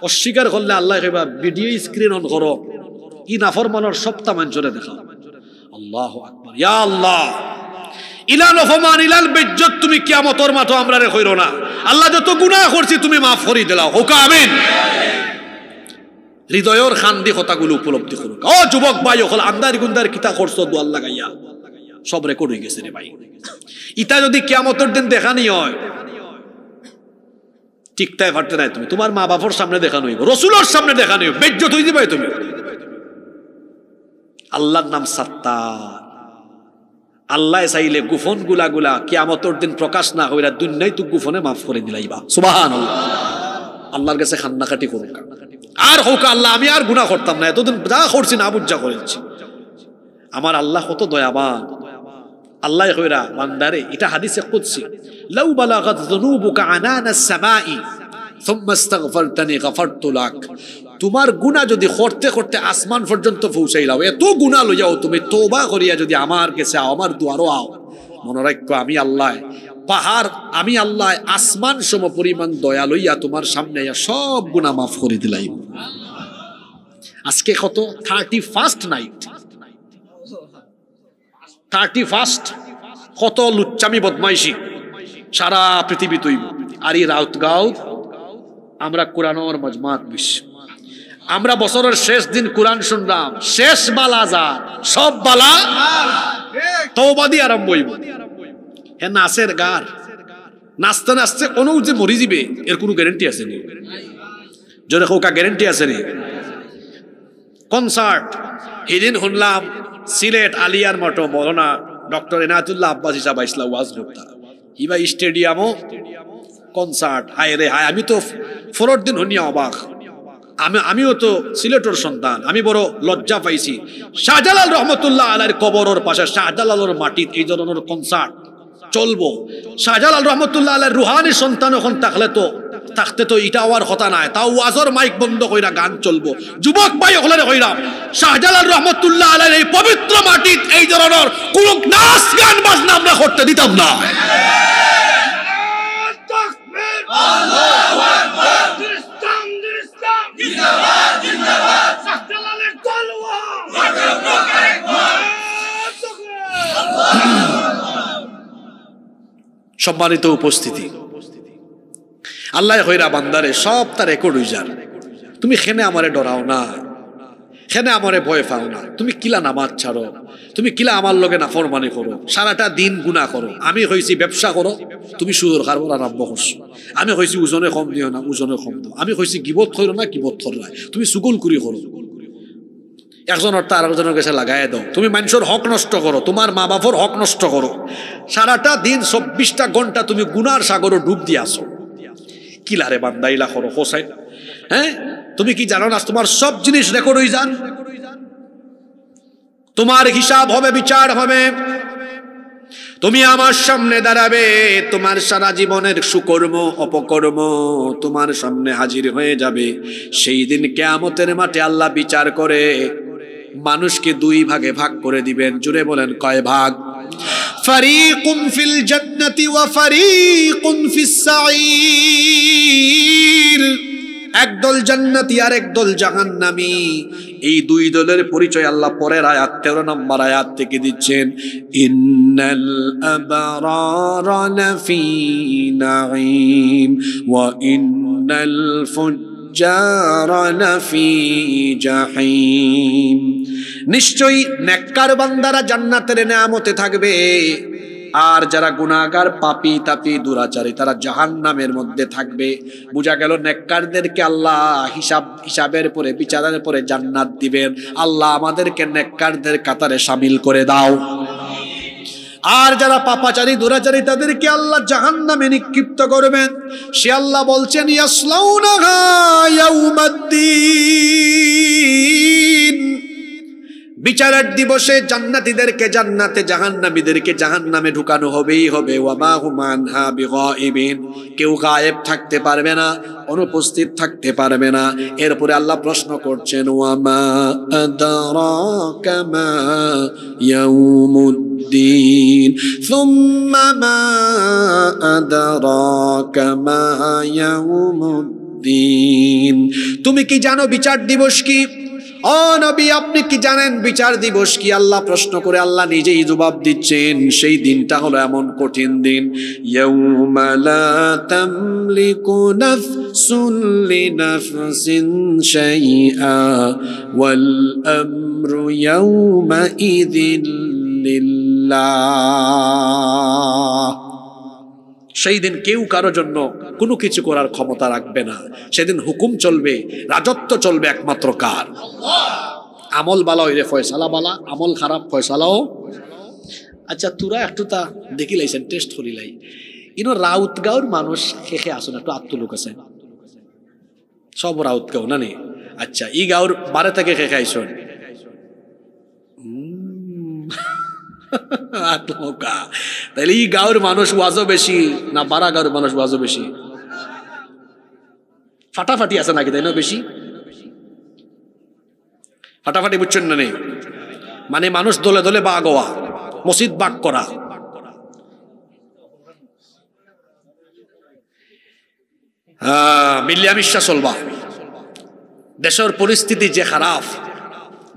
অস্বীকার করলে আল্লাহ কইবা ভিডিও স্ক্রিন অন করো, ই নাফরমানের সপ্তাহ মানুষরে দেখা। আল্লাহু আকবার, ইয়া আল্লাহ ইলাল ফমান ইলাল বিজ্জত, তুমি কিয়ামতের মাঠে আমরারে কইরো না। আল্লাহ যত গুনাহ করছি তুমি মাফ করি দিলাও, হোকা আমিন। হৃদয়ের খান্দি কথাগুলো উপলব্ধি করুক। ও যুবক ভাই, ওখানে আন্দার গুন্দার কিতা করছো দোয়াল লাগাইয়া সব রেকর্ড হয়ে গেছে রে ভাই। ইটা যদি কিয়ামতের দিন দেখানি হয় ঠিকঠাক পারতে নাই, তুমি তোমার মা বাবার সামনে দেখানো হইব, রসুলের সামনে দেখানো হইব, বেজ্জত হয়ে যাবে তুমি। আল্লাহর নাম সাত্তার। আল্লাহ চাইলে গুফন গুলা কিয়ামতের দিন প্রকাশ না হইরা দুনিয়ায় তো গুফনে মাফ করে দিলাইবা। সুবহানাল্লাহ। আল্লাহর কাছে খান্নাকাটি করুক আর হোক আল্লাহ আমি আর গুনাহ করতাম না, এতদিন যা করছি না বুঝা করেছি। আমার আল্লাহ কত দয়াবান। আল্লাহ কইরা বান্দারে, এটা হাদিসে কুদসি, লাউ বালাগাত যুনুবুকা আনানাস সামাই সুম্মা ইস্তাগফারতানি গফারতু লাক। তোমার গুনাহ যদি করতে করতে আসমান পর্যন্ত পৌঁছাইলাও, এত গুনাহ লইয়াও তুমি তওবা করিয়া যদি আমার কাছে আমার দুয়ারও আও, মনে রাখো আমি আল্লাহ পাহাড়, আমি আল্লাহ আসমান সম পরিমাণ দয়া লইয়া তোমার সামনে সব গুনাহ মাফ করে দিলাই। আজকে কত 31st নাইট, 31st কত লুচ্চামি বদমাইশি সারা পৃথিবী তৈব। আর এই রাউতগাঁও আমরা কোরআনের মজমাত বিশ, আমরা বছরের শেষ দিন কোরআন শুনলাম, শেষ বালা যা সব বালা তওবা দিয়ে আরম্ভ হইব। হ্যাঁ নাচের গার, নাচতে নাচতে কোনো যে মরি যাবে এর কোনো গ্যারেন্টি আছে নি? জোরে হোকা গ্যারেন্টি আছে নি? কনসার্ট সেদিন শুনলাম সিলেট আলিয়ার মঠো মৌলানা ডক্টর এনায়েতুল্লাহ আব্বাসী সাহেব আইসলা ওয়াজ করতা, ইবা স্টেডিয়ামও কনসার্ট। হায় রে হায়, আমি তো ফোরর দিন শুনিয়া অবাক। আমিও তো সিলেটের সন্তান, আমি বড় লজ্জা পাইছি। শাহজালাল রহমতুল্লাহ আলাইহির কবরের পাশে শাহজালালের মাটিত এই ধরনের কনসার্ট চলবো। শাহজালাল রহমতুল্লাহ আলাইহির রুহানি সন্তান এখন থাকতে তো এটা হওয়ার কথা নাই, তাও ওয়াজর মাইক বন্ধ কইরা গান চলবো। যুবক ভাই ওখানে কইরাম, শাহজালাল রহমতুল্লাহ আলাইহির এই পবিত্র মাটিত এই ধরনের কোন নাচ গান বাজনা আমরা করতে দিতাম না। আল্লাহু আকবার। জিন্দাবাদ জিন্দাবাদ, শাহজালালের তলোয়ার। সম্মানিত উপস্থিতি, আল্লাহ কইরা বান্দারে সব তার রেকর্ড হই যার। তুমি খেনে আমারে ডরাও না, খেনে আমারে ভয় পাও না। তুমি কিলা নামাজ ছাড়ো, তুমি কিলা আমার লগে নাফরমানি করো, সারাটা দিন গুনাহ করো। আমি কইছি ব্যবসা করো, তুমি সুদের কারবার আরম্ভ করছো। আমি কইছি ওজনে কম দিও না, ওজনে কম দাও। আমি কইছি গিবত করো না, গিবত করো না, তুমি সুগুল করি করো। একজনের তো আরেকজনের কাছে লাগাই দাও। তুমি মানুষের হক নষ্ট করো, তোমার মা বাবার হক নষ্ট করো। সারাটা দিন 24টা ঘন্টা তুমি গুনার সাগরে ডুব দিয়ে আসো। কিলারে বান্দাইলা করো হোসাইন। হ্যাঁ, তুমি কি জানো না তোমার সব জিনিস রেকর্ড হয়ে যান, তোমার হিসাব হবে, বিচার হবে। তুমি আমার সামনে দাঁড়াবে, তোমার সারা জীবনের সুকর্ম অপকর্ম তোমার সামনে হাজির হয়ে যাবে। সেই দিন কিয়ামতের মাঠে আল্লাহ বিচার করে মানুষকে দুই ভাগে ভাগ করে দিবেন। জুড়ে বলেন কয় ভাগ? ফারিকুন ফিল জান্নাতি ওয়া ফারিকুন ফিস সাঈর। একদল জান্নাতি আর একদল জাহান্নামী। এই দুই দলের পরিচয় আল্লাহ পরের আয়াত 13 নম্বর আয়াত থেকে দিচ্ছেন। ইন্নাল আবরারা লাফি নাঈম ওয়া ইন্নাল ফুজ্জারা লাফি জাহিম। নিশ্চয়ই নেককার বান্দারা জান্নাতের নেয়ামতে থাকবে, আর যারা গুনাহগার পাপী তাপী দুরাচারী তারা জাহান্নামের মধ্যে থাকবে। বোঝা গেল নেককারদেরকে আল্লাহ হিসাবের পরে বিচারের পরে জান্নাত দিবেন। আল্লাহ আমাদেরকে নেককারদের কাতারে শামিল করে দাও। আর যারা পাপাচারী দুরাচারী তাদেরকে আল্লাহ জাহান্নামে নিক্ষিপ্ত করবেন। সে আল্লাহ বলছেন ইয়াসলাউনাহা ইয়াউমাদ্দিন। বিচারের দিবসে জান্নাতীদেরকে জান্নাতে, জাহান্নামীদেরকে জাহান্নামে ঢুকানো হবেই হবে। ওয়া মা হুম আনহা বিগাইবিন। কেউ গায়েব থাকতে পারবে না, অনুপস্থিত থাকতে পারবে না। এরপরে আল্লাহ প্রশ্ন করছেন ওয়া মা আদরাকা মা ইয়াউমুদ্দিন সুম্মা মা আদরাকা মা ইয়াউমুদ্দিন। তুমি কি জানো বিচার দিবস কি? ও নবী আপনি কি জানেন বিচার দিবস কি? আল্লাহ প্রশ্ন করে আল্লাহ নিজেই জবাব দিচ্ছেন। সেই দিনটা হলো এমন কঠিন দিন, ইয়াউমা লা তামলিকু নাফসুন লিনাফসিন শাইআ ওয়াল আমরু ইয়াউমা ইযিন লিল্লাহ। সেই দিন কেউ কারো জন্য কোনো কিছু করার ক্ষমতা রাখবে না। সেদিন হুকুম চলবে, রাজত্ব চলবে একমাত্র কার? আমল বালা হইলে ফয়সালা বালা, আমল খারাপ ফয়সালাও। আচ্ছা তোরা একটু তা দেখি লাইছেন, টেস্ট করি লাই। ইনো রাউতগাঁওর মানুষ খেখে আসুন, একটু আত্মলোক আছে সব রাউতগাঁও না নে? আচ্ছা ই গাঁওর বারে থেকে খেখে আইসন তাহলে এই গাঁওর মানুষ ওয়াজও বেশি না বারা গাঁওর মানুষ ওয়াজও বেশি? ফাটাফাটি আছে নাকি? তাই না বেশি ফাটাফাটি, বুঝছেন না? নেই মানে মানুষ দলে দলে বাগ হওয়া, মসজিদ বাগ করা। মিল্লামিশা চলবা, দেশের পরিস্থিতি যে খারাপ,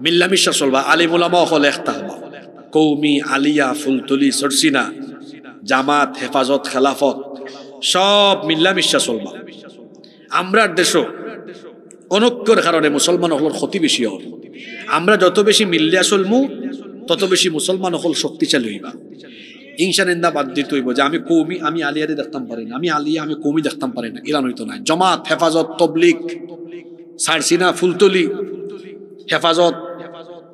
মিল্লামিশা চলবা। আলিম উলামা হল একটা হবা, কৌমি, আলিয়া, ফুলতলি, সরসিনা, জামাত, হেফাজত, খেলাফত সব মিল্লামিশা চলবা। আমরার দেশও অনৈক্যর কারণে মুসলমান হল ক্ষতি বেশি হল। আমরা যত বেশি মিল্লা চলমু তত বেশি মুসলমান হল শক্তিশালী হইবা। হিংসা নিন্দা বাদ দিতে হইব যে আমি কৌমি, আমি আলিয়ারে দেখতাম পারি না, আমি আলিয়া, আমি কৌমি দেখতাম পারি না, ইরান হইতো না। জামাত, হেফাজত, তবলিগ, সারসিনা, ফুলতলি, হেফাজত,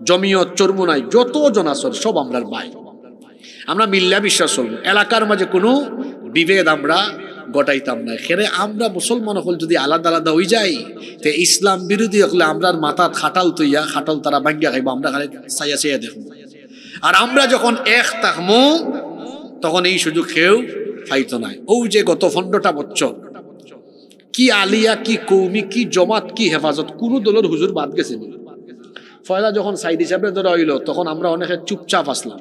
জমিয়ত, চরমুনাই যত জন আসর সব আমরার ভাই। আমরা মিল্লা বিশ্বাস চলবো, এলাকার মাঝে কোনো বিভেদ আমরা গটাইতাম না। খেরে আমরা মুসলমান হল যদি আলাদা আলাদা হয়ে যাই তে ইসলাম বিরোধী হলে আমরার মাথা খাটাল তৈয়া, খাটাল তারা ভাঙ্গা খাইব, আমরা খালি চাইয়া চাইয়া দেখবো। আর আমরা যখন এক থাকবো তখন এই সুযোগ কেউ পাইতো নাই। ও যে গত 15টা বছর কি আলিয়া, কি কৌমি, কি জমাত, কি হেফাজত, কোনো দলের হুজুর বাদ গেছে। ফয়লা যখন সাইড হিসাবে ধরা হইল তখন আমরা অনেকে চুপচাপ আসলাম,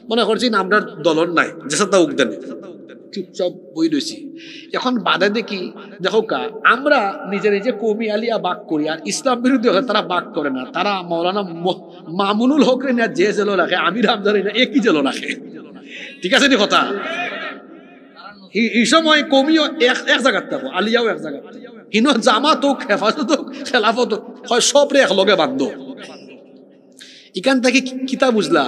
মনে করছি না আমরা দলর নাই, যেসাটা উগদেন চুপচাপ বই রয়েছি। এখন বাদে দেখি দেখো কা আমরা নিজে নিজে কৌমি আলিয়া বাক করি, আর ইসলাম বিরোধী হলে তারা বাক করে না। তারা মৌলানা মামুনুল হক রে না যে জেলো রাখে, আমির হামজার একই জেলো রাখে। ঠিক আছে নি কথা? এই সময় কৌমিও এক জায়গার থাকো, আলিয়াও এক জায়গার, হিনো জামাত হোক, হেফাজত হোক, খেলাফত হোক, হয় সব রে এক লগে বান্ধ। এখান থেকে কিতা বুঝলা?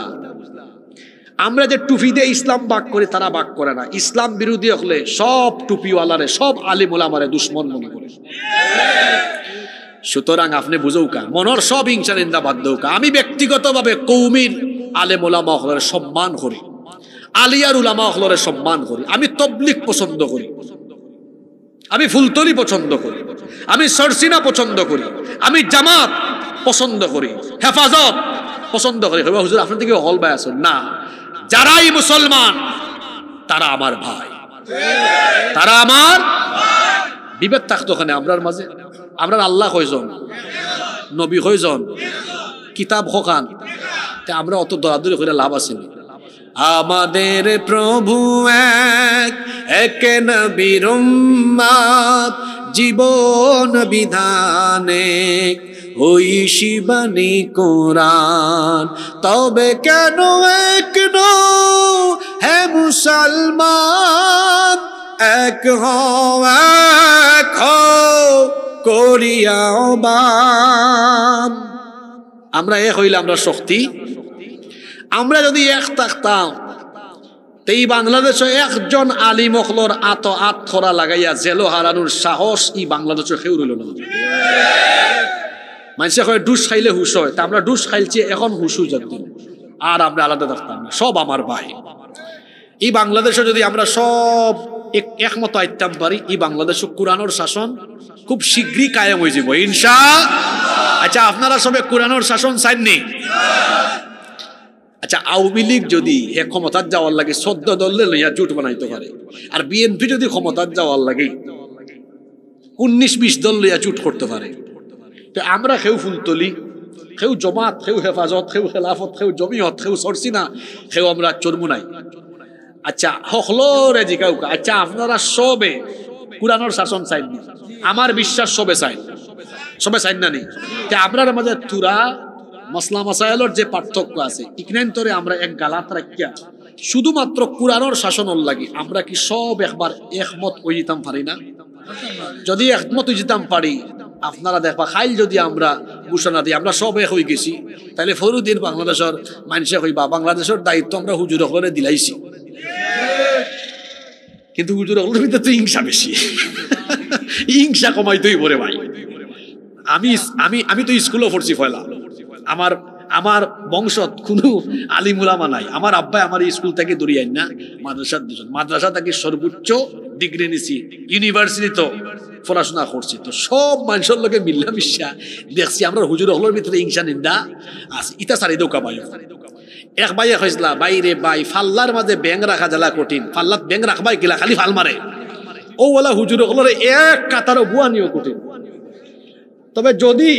আমরা যে টুপি দিয়ে ইসলাম বাক করি তারা বাক করে না। ইসলাম বিরোধী হলে সব টুপিওয়ালারে, সব আলিম ওলামারে দুশ্মন মনে করে। সুতরাং আপনি বুঝৌ কা, মনের সব হিংসা নিন্দা বাদ দৌ কা। আমি ব্যক্তিগতভাবে কৌমির আলেম ওলামা হলের সম্মান করি, আলিয়ার উলামা হলের সম্মান করি। আমি তবলিগ পছন্দ করি, আমি ফুলতলি পছন্দ করি, আমি সরসিনা পছন্দ করি, আমি জামাত পছন্দ করি, হেফাজত পছন্দ করি। হুজুর আপনার থেকে হল বাই আসেন না, যারাই মুসলমান তারা আমার ভাই, তারা আমার বিভেদ থাকতো ওখানে আমরার মাঝে। আমরা আল্লাহ কয়জন, নবী কয়জন, কিতাব হকান, আমরা অত দরাদরি করে লাভ আছে? আমাদের প্রভু এক, এক নবীর উম্মত, জীবন বিধানে ওই শিবানী কোরআন। তবে কেন এক হে মুসলমান, এক হও এক হও করিয়া বান। আমরা এক হইলে আমরা শক্তি। আমরা যদি এক থাকতাম এই বাংলাদেশে একজন আলিম অখলর আত্মরা লাগাইয়া জেলো হারানোর সাহস ই বাংলাদেশে কেউ রইল না। মানুষে কয় ডুস খাইলে হুশ হয়, তা আমরা ডুস খাইছি এখন হুশ হয়ে যাত, আর আমরা আলাদা থাকতাম না, সব আমার ভাই। এই বাংলাদেশে যদি আমরা সব একমত আইতাম পারি, এই বাংলাদেশে কোরআনের শাসন খুব শীঘ্রই কায়েম হয়ে যাব ইনশাআল্লাহ। আচ্ছা, আপনারা সবে কোরআনের শাসন চাইননি? আচ্ছা, আওয়ামী লীগ যদি হে ক্ষমতার যাওয়ার লাগে 14 দলে লইয়া জোট বানাইতে পারে, আর বিএনপি যদি ক্ষমতার যাওয়ার লাগে 19-20 দল লইয়া জোট করতে পারে, তো আমরা কেউ ফুলতলি, কেউ জমাত, কেউ হেফাজত, কেউ খেলাফত, কেউ জমিয়ত, কেউ সরসিনা, কেউ আমরা চরমু নাই। আচ্ছা, হকলরে জিকাউ, আচ্ছা আপনারা সবে কোরআনের শাসন চাইন? আমার বিশ্বাস সবে চাইন, সবে চাইন না নেই? আপনার মাঝে তুরা মসলা মাসাইলের যে পার্থক্য আছে, ইকনান্তরে আমরা এক গালাত রাখিয়া শুধুমাত্র কোরআনের শাসনের লাগি আমরা কি সব একবার একমত হয়ে যেতাম পারি না? যদি একমত হয়ে যেতাম পারি, আপনারা দেখবা খাইল যদি আমরা ঘোষণা দিই আমরা সব এক হয়ে গেছি, তাহলে ফরুদিন বাংলাদেশের মানুষে হইবা বাংলাদেশের দায়িত্ব আমরা হুজুর হলে দিলাইছি। কিন্তু হুজুর হলের ভিতরে তো হিংসা বেশি, হিংসা কমাইতেই পড়ে ভাই। আমি আমি আমি তো স্কুলও পড়ছি পয়লা, আমার বংশত কোনো আলিমুলামা নাই। আমার আব্বাই আমার স্কুল থেকে দরিয়াই না, মাদ্রাসা থেকে সর্বোচ্চ ডিগ্রি নিছি, ইউনিভার্সিটি তো পড়াশোনা করছি। তো সব মানুষের লোকে মিল্লা মিশা দেখছি আমরা হুজুর হলের ভিতরে হিংসা নিন্দা আছে। ইটা সারি দৌকা ভাই, এক ভাইয়ে কইসলা বাইরে ভাই ফাল্লার মাঝে ব্যাং রাখা জ্বালা কঠিন, ফাল্লাত ব্যাং রাখবাই কিলা খালি ফাল মারে। ও ওলা হুজুর হলের এক কাতারও বুয়া নিও কঠিন। তবে যদি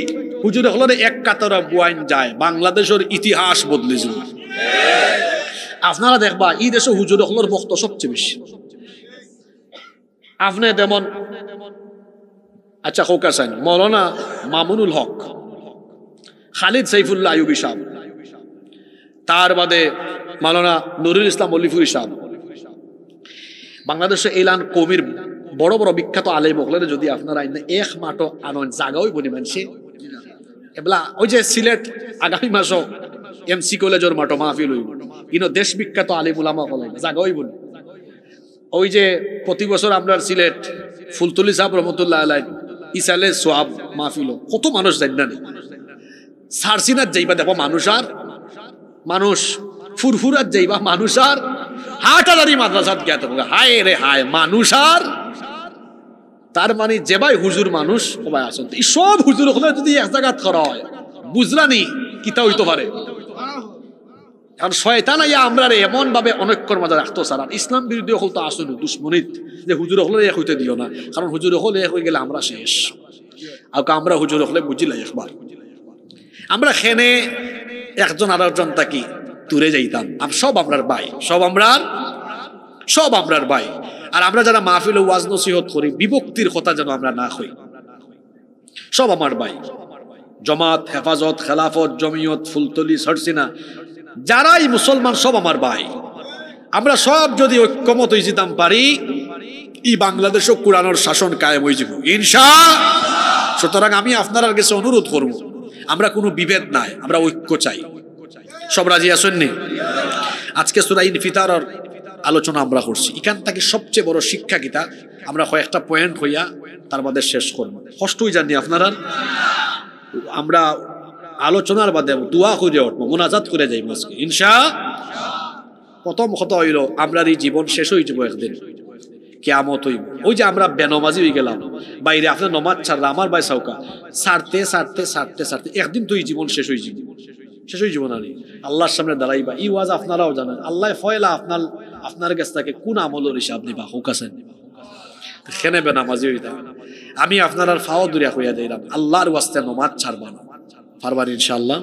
হুজুর হলের এক কাতারা বুয়াইন যায়, বাংলাদেশের ইতিহাস বদলে যাবে। আপনারা দেখবা এই দেশে হুজুর হলের বক্ত সবচেয়ে বেশি। আপনি যেমন আচ্ছা হোকাসাইন মৌলানা মামুনুল হক, খালিদ সাইফুল্লাহ আইয়ুবী সাহেব, তার বাদে মৌলানা নুরুল ইসলাম মল্লিফুরি সাহেব, বাংলাদেশে এলান কবির বড় বড় বিখ্যাত আলেম হলের যদি আপনারা এক মাঠো আনন্দ জাগাওই বনি মানছে এবলা। ওই যে সিলেট আগামী মাসও এমসি কলেজের মাঠো মাহফিল হইব, ইনো দেশ বিখ্যাত আলিম উলামা হলে জাগাওই বনি। ওই যে প্রতি বছর আপনার সিলেট ফুলতলি সাহেব রহমতুল্লাহ আলাই ইসালে সোয়াব মাহফিল, কত মানুষ জানি না। সারসিনাত যাইবা দেখো মানুষ আর মানুষ, ফুরফুরাত যাইবা মানুষ আর, হাটাদারি মাদ্রাসাত গিয়া তো হায় রে হায় মানুষ আর। তার মানে যে ভাই হুজুর মানুষ সবাই আসেন, এই সব হুজুর হলে যদি এক জায়গাত করা হয় বুঝলানি কিতা হইতে পারে। কারণ শয়তান আইয়া আমরা এমন ভাবে অনৈক্যর মাঝে রাখতো স্যার, আর ইসলাম বিরোধী হল তো আসল দুশ্মনিত যে হুজুর হলে এক হইতে দিও না, কারণ হুজুর হলে এক হয়ে গেলে আমরা শেষ। আর আমরা হুজুর হলে বুঝিলাই একবার আমরা খেনে একজন আর একজন তাকি দূরে যাইতাম। সব আমরার ভাই, সব আমরার ভাই। আর আমরা যারা মাহফিল ওয়াজ নসিহত করি বিভক্তির কথা যেন আমরা না হই, সব আমার ভাই। জমাত, হেফাজত, খেলাফত, জমিয়ত, ফুলতলি, সরসিনা, যারাই মুসলমান সব আমার ভাই। আমরা সব যদি ঐক্যমত হয়ে যেতাম পারি, এই বাংলাদেশও কোরআনের শাসন কায়েম হয়ে যাব ইনশাআল্লাহ। সুতরাং আমি আপনার কাছে অনুরোধ করব, আমরা কোনো বিভেদ নাই, আমরা ঐক্য চাই। সব রাজি আছেন নি? আজকে সূরা ইনফিতারের আলোচনা আমরা করছি, এখান থেকে সবচেয়ে বড় শিক্ষা কিতা আমরা কয়েকটা পয়েন্ট হইয়া তার বাদে শেষ করবো। কষ্টই জানি আপনারা, আমরা আলোচনার বাদে দোয়া করে উঠবো, মুনাজাত করে যাইব আজকে ইনশাআল্লাহ। প্রথম কথা হইল আমরা এই জীবন শেষ হয়ে যাব একদিন, কিয়ামত হইব। ওই যে আমরা বেনমাজি হয়ে গেলাম বাইরে, আপনার নমাজ ছাড়লা আমার ভাই সাউকা ছাড়তে ছাড়তে ছাড়তে ছাড়তে একদিন তো এই জীবন শেষ হয়ে যাব, শেষ হয়ে যাব না। আল্লাহর সামনে দাঁড়াইবা। ই ওয়াজ আপনারাও জানেন, আল্লাহ ফয়লা আপনার কাছ থেকে কোন আমলের হিসাব নিবা হোক আছেন খেনে বেনামাজি হইতা আমি আপনার আর ফাও দূরে হইয়া দিলাম আল্লাহর ওয়াস্তে নমাজ ছাড়বা না পারবার ইনশাআল্লাহ।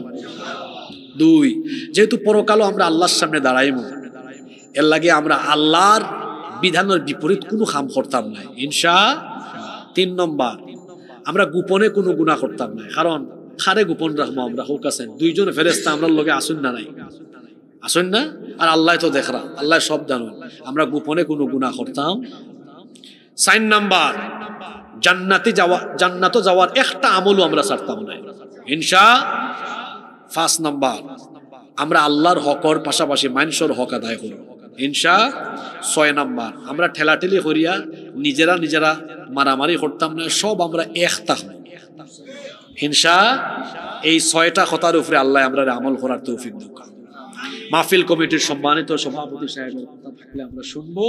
2 যেহেতু পরকালও আমরা আল্লাহর সামনে দাঁড়াইমু এর লাগে আমরা আল্লাহর বিধানের বিপরীত কোনো কাম করতাম না ইনশাআল্লাহ। 3 নম্বর আমরা গোপনে কোনো গুনাহ করতাম না কারণ খারে গোপন রাখবো আমরা হোক আছেন 2 জন ফেরেশতা আমরা লগে আসুন না নাই আসুন না আর আল্লাহ তো দেখরা আল্লাহ সব জানেন আমরা গোপনে কোনো গুনাহ করতাম। 4 নাম্বার জান্নাতে যাওয়ার একটা আমলও আমরা ছাড়তাম না ইনশাআল্লাহ। 5 নাম্বার আমরা আল্লাহর হকর পাশাপাশি মানুষের হক আদায় করব ইনশাআল্লাহ। 6 নাম্বার আমরা ঠেলাঠেলি করিয়া নিজেরা মারামারি করতাম না সব আমরা একতা হব ইনশাআল্লাহ। এই 6টা কথার উপরে আল্লাহ আমরা আমল করার তৌফিক দাও। মাহফিল কমিটির সম্মানিত সভাপতি সাহেবের কথা থাকলে আমরা শুনবো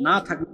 না থাকলে